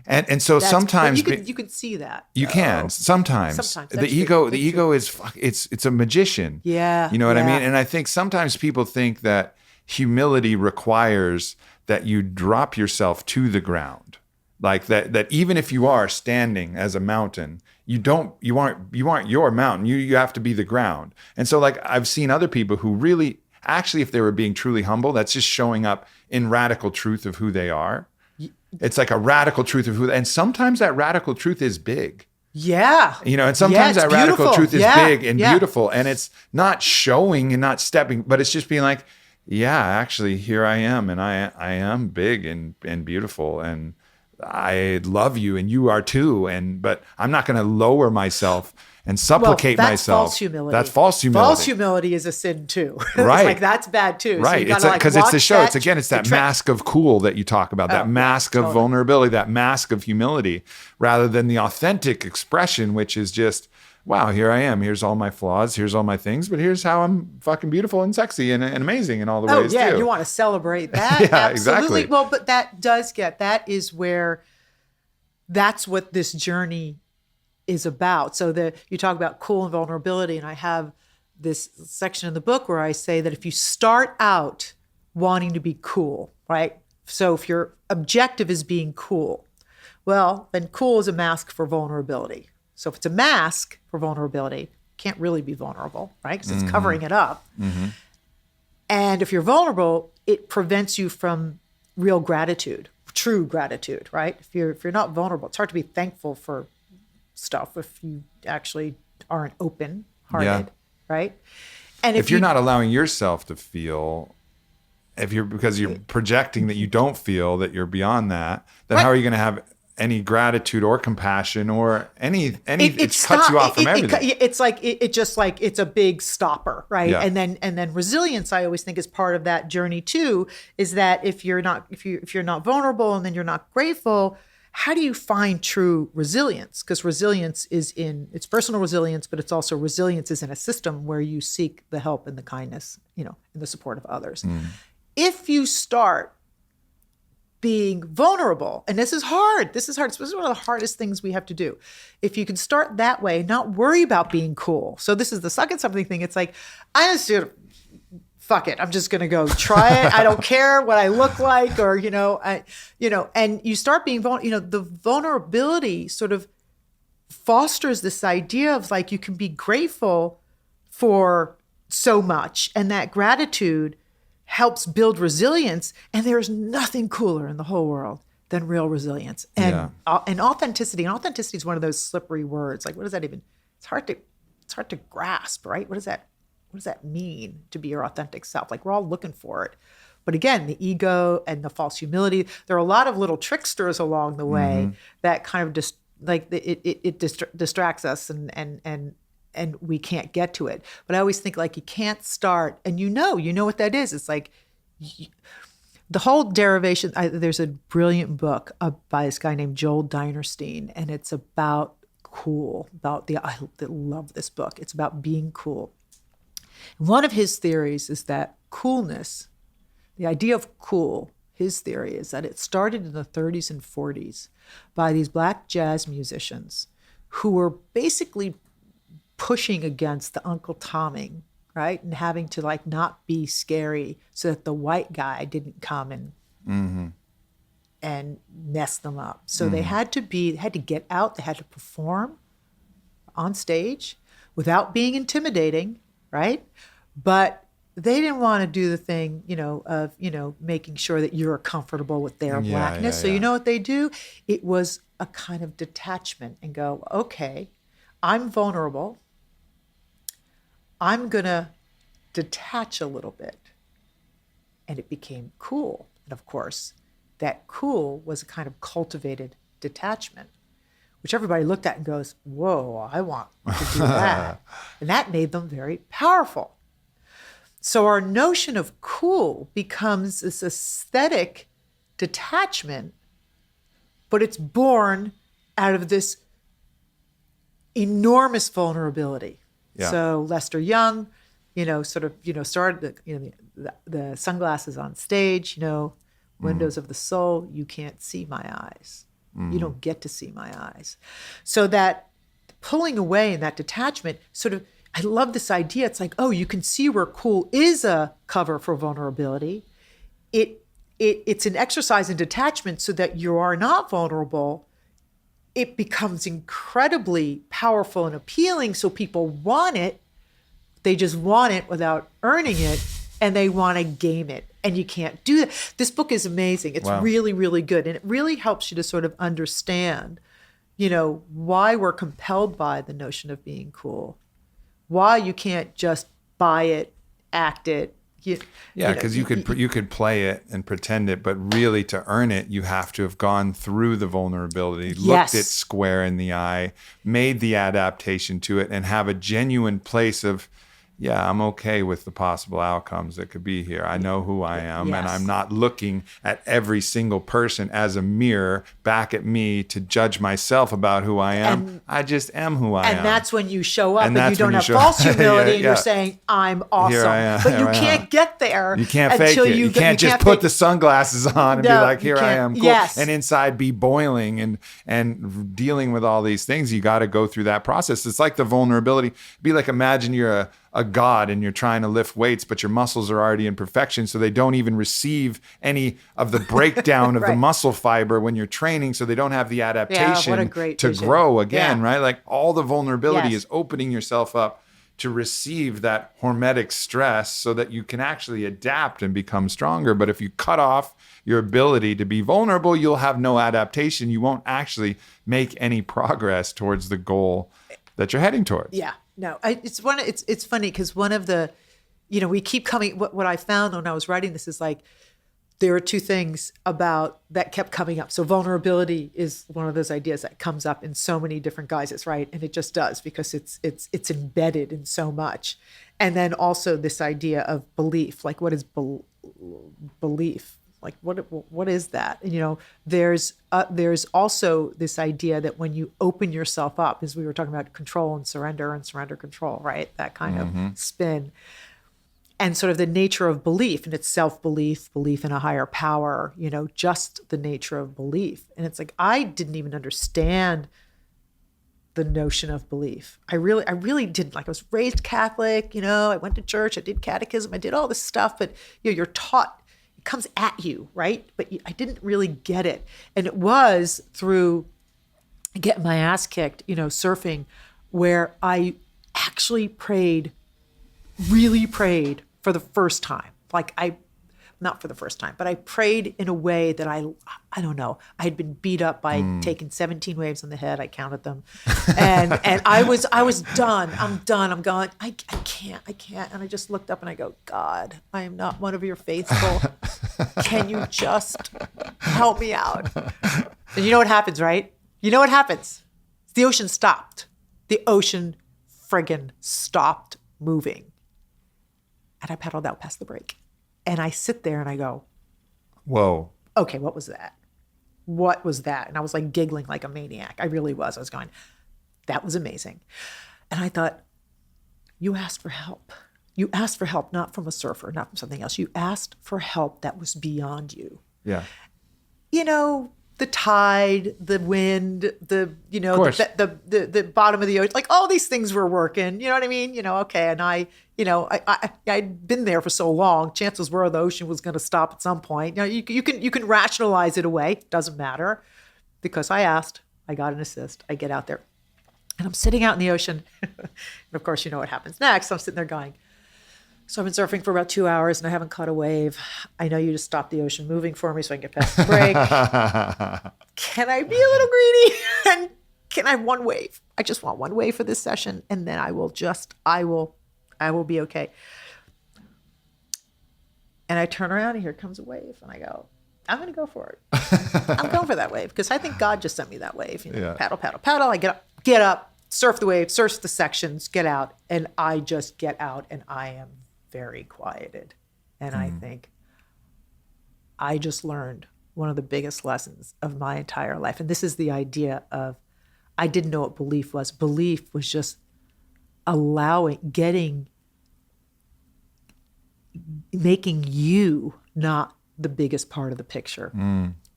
And so sometimes you can see that. You can sometimes the ego is it's a magician. Yeah, you know what I mean. And I think sometimes people think that humility requires that you drop yourself to the ground, like that even if you are standing as a mountain, you aren't your mountain. You have to be the ground. And so I've seen other people who really actually, if they were being truly humble, that's just showing up in radical truth of who they are. It's like a radical truth of and sometimes that radical truth is big. Yeah. And sometimes that radical truth is big and beautiful, and it's not showing and not stepping, but it's just being like, actually here I am, and I am big and beautiful, and I love you and you are too. But I'm not going to lower myself and supplicate myself. False humility. That's false humility. False humility is a sin too. Right. That's bad too. Right. So because it's the show. It's that mask of cool that you talk about, that mask of vulnerability, that mask of humility, rather than the authentic expression, which is just, wow, here I am. Here's all my flaws. Here's all my things. But here's how I'm fucking beautiful and sexy and amazing in all the ways too. You want to celebrate that. Yeah, absolutely. exactly. Well, but that is where, that's what this journey is about. So you talk about cool and vulnerability, and I have this section in the book where I say that if you start out wanting to be cool, right? So if your objective is being cool, well, then cool is a mask for vulnerability. So if it's a mask for vulnerability, can't really be vulnerable, right? Because it's covering it up. And if you're vulnerable, it prevents you from real gratitude, true gratitude, right? If you're not vulnerable, it's hard to be thankful for stuff if you actually aren't open-hearted, right? And if you're not allowing yourself to feel, because you're projecting that you don't feel, that you're beyond that, then how are you going to have any gratitude or compassion or it cuts you off from everything. It's a big stopper, right? Yeah. And then resilience, I always think, is part of that journey too, is that if you're not vulnerable and then you're not grateful, how do you find true resilience? Because resilience it's personal resilience, but it's also resilience is in a system where you seek the help and the kindness, and the support of others. If you start being vulnerable, and this is hard. This is one of the hardest things we have to do. If you can start that way, not worry about being cool. So this is the suck at something thing. It's like, fuck it. I'm just going to go try it. I don't care what I look like, or, and you start being vulnerable. The vulnerability sort of fosters this idea of you can be grateful for so much, and that gratitude helps build resilience. And there's nothing cooler in the whole world than real resilience and authenticity. And authenticity is one of those slippery words. What does that even? It's hard to grasp, right? What does that mean to be your authentic self? We're all looking for it. But again, the ego and the false humility, there are a lot of little tricksters along the way that kind of just distracts us and we can't get to it. But I always think you can't start, and you know what that is. It's the whole derivation. There's a brilliant book by this guy named Joel Dinerstein, and it's about cool, I love this book. It's about being cool. One of his theories is that coolness, the idea of cool, his theory is that it started in the 30s and 40s by these black jazz musicians who were basically pushing against the Uncle Tomming, right? And having to like not be scary so that the white guy didn't come and mess them up. So they had to get out, they had to perform on stage without being intimidating, right? But they didn't want to do the thing, of, making sure that you're comfortable with their blackness. So you know what they do? It was a kind of detachment and go, okay, I'm vulnerable. I'm going to detach a little bit. And it became cool. And of course, that cool was a kind of cultivated detachment, which everybody looked at and goes, whoa, I want to do that. And that made them very powerful. So our notion of cool becomes this aesthetic detachment, but it's born out of this enormous vulnerability. Yeah. So Lester Young, started the sunglasses on stage, windows of the soul, you can't see my eyes. You don't get to see my eyes. So that pulling away and that detachment sort of, I love this idea. It's like, oh, you can see where cool is a cover for vulnerability. It's an exercise in detachment so that you are not vulnerable. It becomes incredibly powerful and appealing. So people want it. They just want it without earning it, and they want to game it. And you can't do that. This book is amazing. It's really, really good. And it really helps you to sort of understand, why we're compelled by the notion of being cool. Why you can't just buy it, act it. Because you could play it and pretend it, but really to earn it, you have to have gone through the vulnerability, looked it square in the eye, made the adaptation to it, and have a genuine place of, I'm okay with the possible outcomes that could be here. I know who I am, and I'm not looking at every single person as a mirror back at me to judge myself about who I am. I just am who I am. And that's when you show up and you don't have false humility and you're saying, I'm awesome. Here I am, but you can't get there. You can't fake it. You can't just put the sunglasses on and be like, here I am. Cool. Yes. And inside be boiling and dealing with all these things. You got to go through that process. It's like the vulnerability. Be like, imagine you're a god and you're trying to lift weights, but your muscles are already in perfection, so they don't even receive any of the breakdown of the muscle fiber when you're training, so they don't have the adaptation to vision. Grow again, right? Like all the vulnerability is opening yourself up to receive that hormetic stress so that you can actually adapt and become stronger. But if you cut off your ability to be vulnerable, you'll have no adaptation. You won't actually make any progress towards the goal that you're heading towards. Yeah. No, it's funny because one of the, we keep coming, what I found when I was writing this is like, there are two things about that kept coming up. So vulnerability is one of those ideas that comes up in so many different guises, right? And it just does because it's embedded in so much. And then also this idea of belief, like what is belief? Like what is that? And, there's also this idea that when you open yourself up, as we were talking about control and surrender control, right? That kind of spin. And sort of the nature of belief, and it's self-belief, belief in a higher power, just the nature of belief. And it's like, I didn't even understand the notion of belief. I really didn't. Like, I was raised Catholic, I went to church, I did catechism, I did all this stuff, but you're taught, it comes at you, right? But I didn't really get it. And it was through getting my ass kicked, surfing, where I actually really prayed for the first time. Like not for the first time, but I prayed in a way that I don't know. I had been beat up by taking 17 waves on the head. I counted them. And I was done. I'm done. I'm gone. I can't. And I just looked up and I go, God, I am not one of your faithful. Can you just help me out? And you know what happens, right? You know what happens? The ocean stopped. The ocean friggin' stopped moving. And I paddled out past the break. And I sit there and I go, whoa. Okay, what was that? What was that? And I was like giggling like a maniac. I really was. I was going, That was amazing. And I thought, you asked for help. You asked for help, not from a surfer, not from something else. You asked for help that was beyond you. Yeah. You know, the tide, the wind, the bottom of the ocean, like all these things were working. You know what I mean? You know, okay. And I'd been there for so long. Chances were the ocean was going to stop at some point. You know, you can rationalize it away. Doesn't matter, because I asked. I got an assist. I get out there, and I'm sitting out in the ocean. And of course, you know what happens next. I'm sitting there going, so I've been surfing for about 2 hours and I haven't caught a wave. I know you just stopped the ocean moving for me so I can get past the break. Can I be a little greedy? And can I have one wave? I just want one wave for this session, and then I will be okay. And I turn around and here comes a wave, and I go, I'm going to go for it. I'm going for that wave because I think God just sent me that wave. You know, Yeah. Paddle, paddle, paddle. I get up, surf the wave, surf the sections, get out, and I just get out, and I am very quieted. And I think I just learned one of the biggest lessons of my entire life. And this is the idea of, I didn't know what belief was. Belief was just making you not the biggest part of the picture,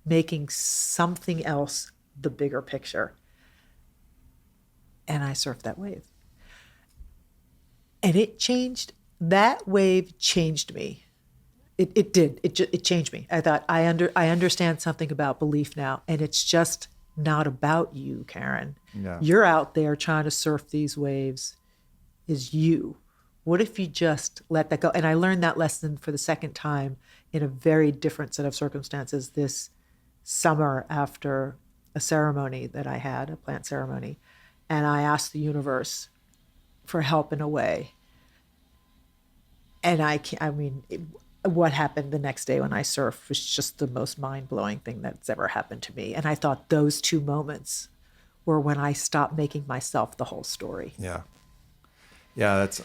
making something else the bigger picture. And I surfed that wave. And that wave changed me. It did. It changed me. I thought, I understand something about belief now, and it's just not about you, Karen. Yeah. You're out there trying to surf these waves. Is you. What if you just let that go? And I learned that lesson for the second time in a very different set of circumstances this summer after a ceremony that I had, a plant ceremony. And I asked the universe for help in a way. And what happened the next day when I surfed was just the most mind-blowing thing that's ever happened to me. And I thought those two moments were when I stopped making myself the whole story. Yeah. Yeah, that's,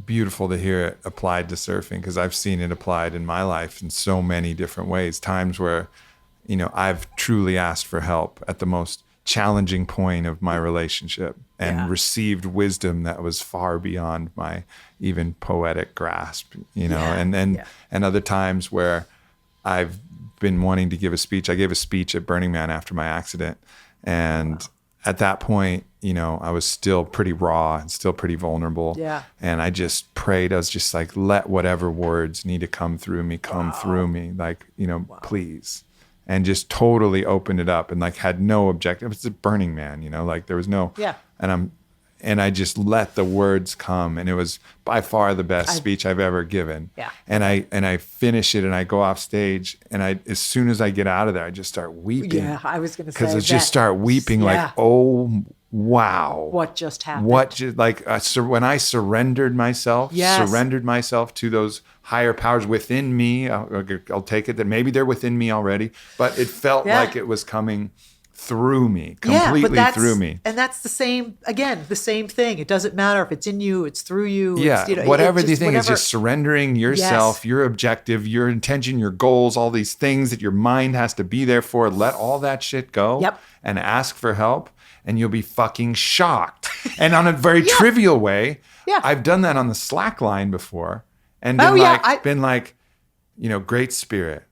beautiful to hear it applied to surfing, because I've seen it applied in my life in so many different ways. Times where, I've truly asked for help at the most challenging point of my relationship and received wisdom that was far beyond my even poetic grasp, and other times where I've been wanting to give a speech. I gave a speech at Burning Man after my accident, and at that point, I was still pretty raw and still pretty vulnerable. Yeah. And I just prayed. I was just like, let whatever words need to come through me, through me, like, please. And just totally opened it up and like had no objective. It's a Burning Man, like there was no, and I just let the words come, and it was by far the best speech I've ever given. Yeah. And I finish it and I go off stage, and as soon as I get out of there, I just start weeping. Yeah, I was going to say because I just start weeping like, oh, wow. What just happened? When I surrendered myself to those higher powers within me, I'll take it that maybe they're within me already, but it felt like it was coming through me, completely through me. And that's the same thing. It doesn't matter if it's in you, it's through you. Yeah, whatever the thing is, just surrendering yourself, your objective, your intention, your goals, all these things that your mind has to be there for. Let all that shit go and ask for help, and you'll be fucking shocked. And on a very trivial way, I've done that on the Slack line before, and been like, great spirit.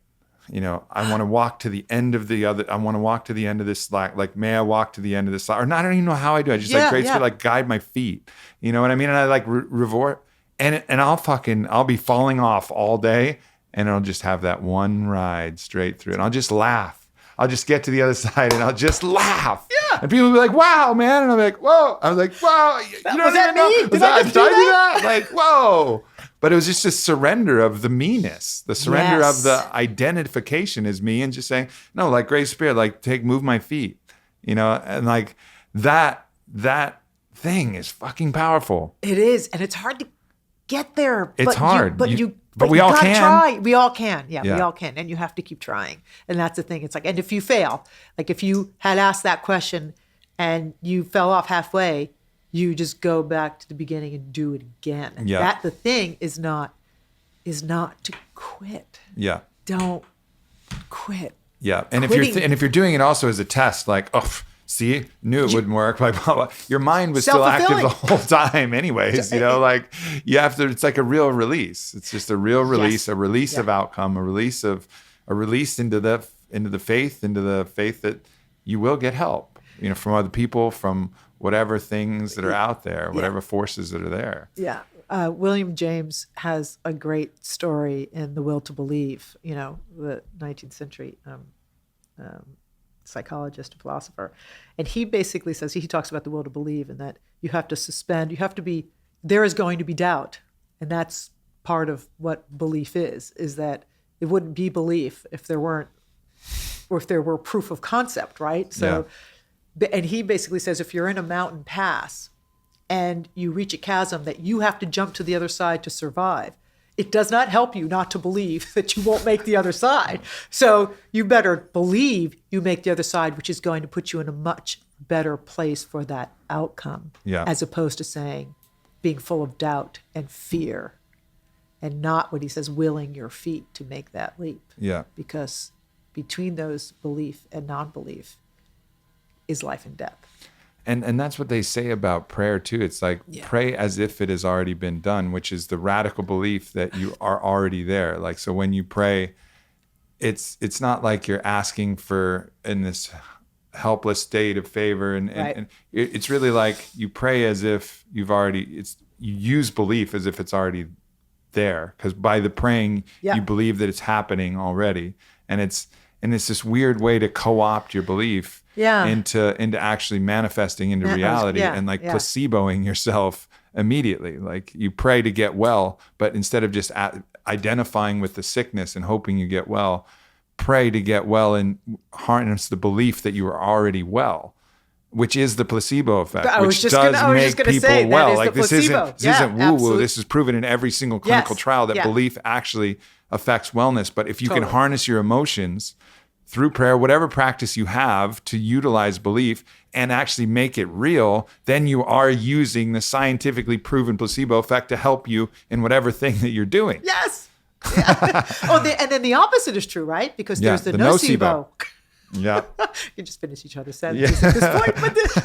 I want to walk to the end of this Slack. Like, may I walk to the end of this Slack? Or not, I don't even know how I do it. I just great spirit, like guide my feet. You know what I mean? And I like revert, and I'll be falling off all day, and I'll just have that one ride straight through, and I'll just laugh. I'll just get to the other side and I'll just laugh. Yeah. And people will be like, wow, man. And I'm like, whoa. I was like, wow. You don't even know. Did I do that? Like, whoa. But it was just a surrender of the meanness, the surrender of the identification as me, and just saying, no, like, great spirit, like, move my feet, and like that thing is fucking powerful. It is. And it's hard to get there. It's hard. But we all can. Try. We all can. Yeah, we all can. And you have to keep trying. And that's the thing. It's like, and if you fail, like if you had asked that question and you fell off halfway, you just go back to the beginning and do it again. And that the thing is not to quit. Yeah. Don't quit. Yeah. And if you're doing it also as a test, like, oh, see, knew it wouldn't work. Like, blah, blah. Your mind was still active the whole time anyways, you know, like you have to, it's like a real release. It's just a real release, a release of outcome, a release into the faith, that you will get help, you know, from other people, from whatever things that are out there, whatever forces that are there. Yeah. William James has a great story in The Will to Believe, you know, the 19th century psychologist and philosopher. And he basically says, he talks about the will to believe, and that you have to suspend, there is going to be doubt. And that's part of what belief is that it wouldn't be belief if there were proof of concept, right? So, and he basically says, if you're in a mountain pass and you reach a chasm that you have to jump to the other side to survive, it does not help you not to believe that you won't make the other side. So you better believe you make the other side, which is going to put you in a much better place for that outcome, as opposed to saying, being full of doubt and fear, and not, what he says, willing your feet to make that leap. Yeah. Because between those belief and non-belief is life and death. And that's what they say about prayer too. It's like, pray as if it has already been done, which is the radical belief that you are already there. Like, so when you pray, it's not like you're asking for in this helpless state of favor. And it's really like you pray as if you use belief as if it's already there. Because by the praying, you believe that it's happening already. And it's this weird way to co-opt your belief into actually manifesting into reality, and like placeboing yourself immediately. Like you pray to get well, but instead of just identifying with the sickness and hoping you get well, pray to get well and harness the belief that you are already well, which is the placebo effect, which does make people well. Like this isn't woo-woo. This is proven in every single clinical trial that belief actually affects wellness. But if you can harness your emotions through prayer, whatever practice you have to utilize belief and actually make it real, then you are using the scientifically proven placebo effect to help you in whatever thing that you're doing. Yes. Yeah. And then the opposite is true, right? Because there's the nocebo. Yeah. You just finish each other's sentences at this point.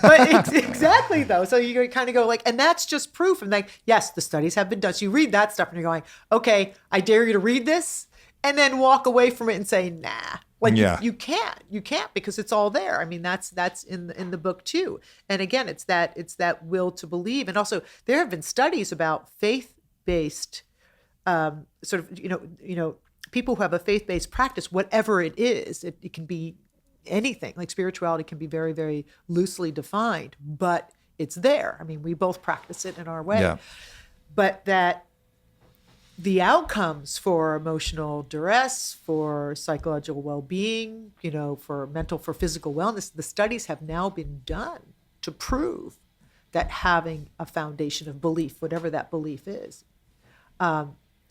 But exactly, though. So you kind of go like, and that's just proof. And like, yes, the studies have been done. So you read that stuff and you're going, okay, I dare you to read this, and then walk away from it and say, nah. Like you can't because it's all there. I mean, that's in the book too. And again, it's that will to believe. And also there have been studies about faith-based sort of, you know, people who have a faith-based practice, whatever it is, it can be anything. Like spirituality can be very, very loosely defined, but it's there. I mean, we both practice it in our way. Yeah. But that the outcomes for emotional duress, for psychological well-being, you know, for physical wellness, the studies have now been done to prove that having a foundation of belief, whatever that belief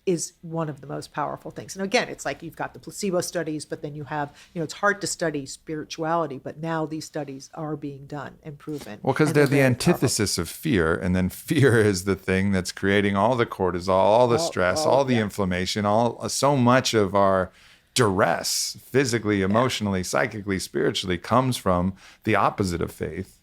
is one of the most powerful things. And again, it's like you've got the placebo studies, but then you have, it's hard to study spirituality, but now these studies are being done and proven. Well, because they're the antithesis of fear. And then fear is the thing that's creating all the cortisol, all the stress, all the inflammation, so much of our duress, physically, emotionally, psychically, spiritually, comes from the opposite of faith,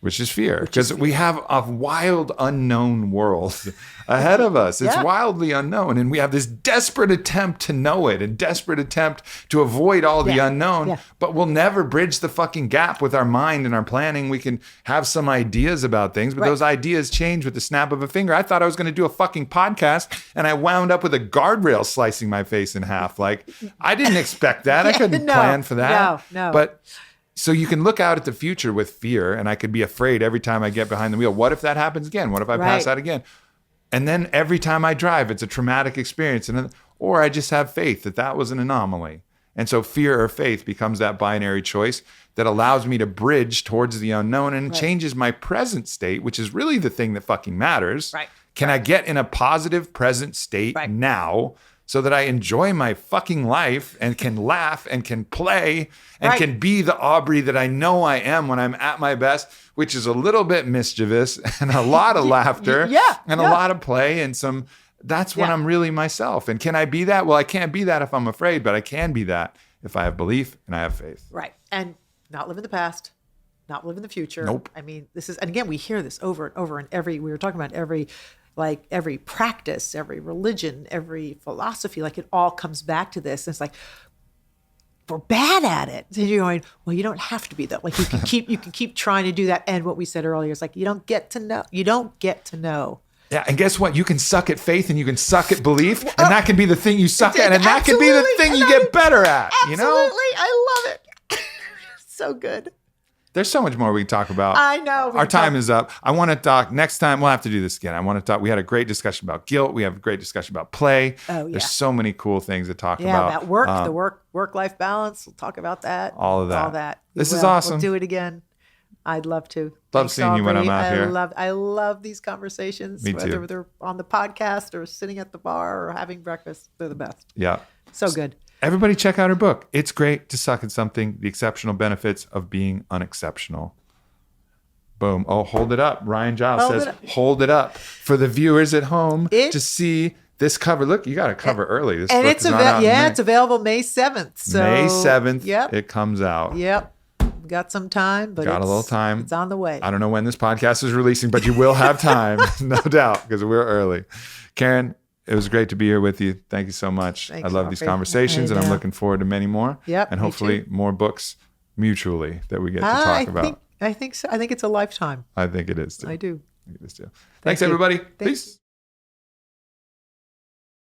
which is fear, because we have a wild, unknown world ahead of us. It's wildly unknown. And we have this desperate attempt to know it and desperate attempt to avoid all the unknown, but we'll never bridge the fucking gap with our mind and our planning. We can have some ideas about things, but those ideas change with the snap of a finger. I thought I was going to do a fucking podcast, and I wound up with a guardrail slicing my face in half. Like, I didn't expect that. I couldn't plan for that. No. But so you can look out at the future with fear, and I could be afraid every time I get behind the wheel. What if that happens again? What if I pass out again? And then every time I drive, it's a traumatic experience. Or I just have faith that was an anomaly. And so fear or faith becomes that binary choice that allows me to bridge towards the unknown and changes my present state, which is really the thing that fucking matters. Right. Can I get in a positive present state now, so that I enjoy my fucking life and can laugh and can play and can be the Aubrey that I know I am when I'm at my best, which is a little bit mischievous and a lot of laughter and a lot of play and that's when I'm really myself. And can I be that? Well, I can't be that if I'm afraid, but I can be that if I have belief and I have faith. Right. And not live in the past, not live in the future. Nope. I mean, this is, and again, we hear this over and over in we were talking about every practice, every religion, every philosophy, like it all comes back to this. And it's like, we're bad at it. And you're going, well, you don't have to be though. Like you can keep trying to do that. And what we said earlier is like, you don't get to know. Yeah, and guess what? You can suck at faith and you can suck at belief, and that can be the thing you suck at, and that can be the thing you get better at, you know? Absolutely. I love it. So good. There's so much more we can talk about. I know. Our time is up. I want to talk next time. We'll have to do this again. I want to talk. We had a great discussion about guilt. We have a great discussion about play. Oh, yeah. There's so many cool things to talk Yeah, about. about work, the work-life balance. We'll talk about that. All of that. All that. This is awesome. We'll do it again. I'd love to. Love seeing you when I'm out here. I love these conversations. Me too. Whether they're on the podcast or sitting at the bar or having breakfast, they're the best. Yeah. So good. Everybody check out her book. It's great to suck at something. The exceptional benefits of being unexceptional. Boom. Oh, hold it up. Ryan Giles says, hold it up for the viewers at home to see this cover. Look, you got a cover early. This and book it's is not out in May. it's available May 7th. So May 7th. Yep. It comes out. Yep. Got some time, but Got a little time. It's on the way. I don't know when this podcast is releasing, but you will have time, no doubt, because we're early. Karen, it was great to be here with you. Thank you so much. Thanks, I love these Aubrey. conversations, and I'm looking forward to many more. Yep, and me hopefully too. more books mutually that we get to talk about. I think so. I think it's a lifetime. I think it is too. I do. I think it is too. Thanks, everybody. Peace.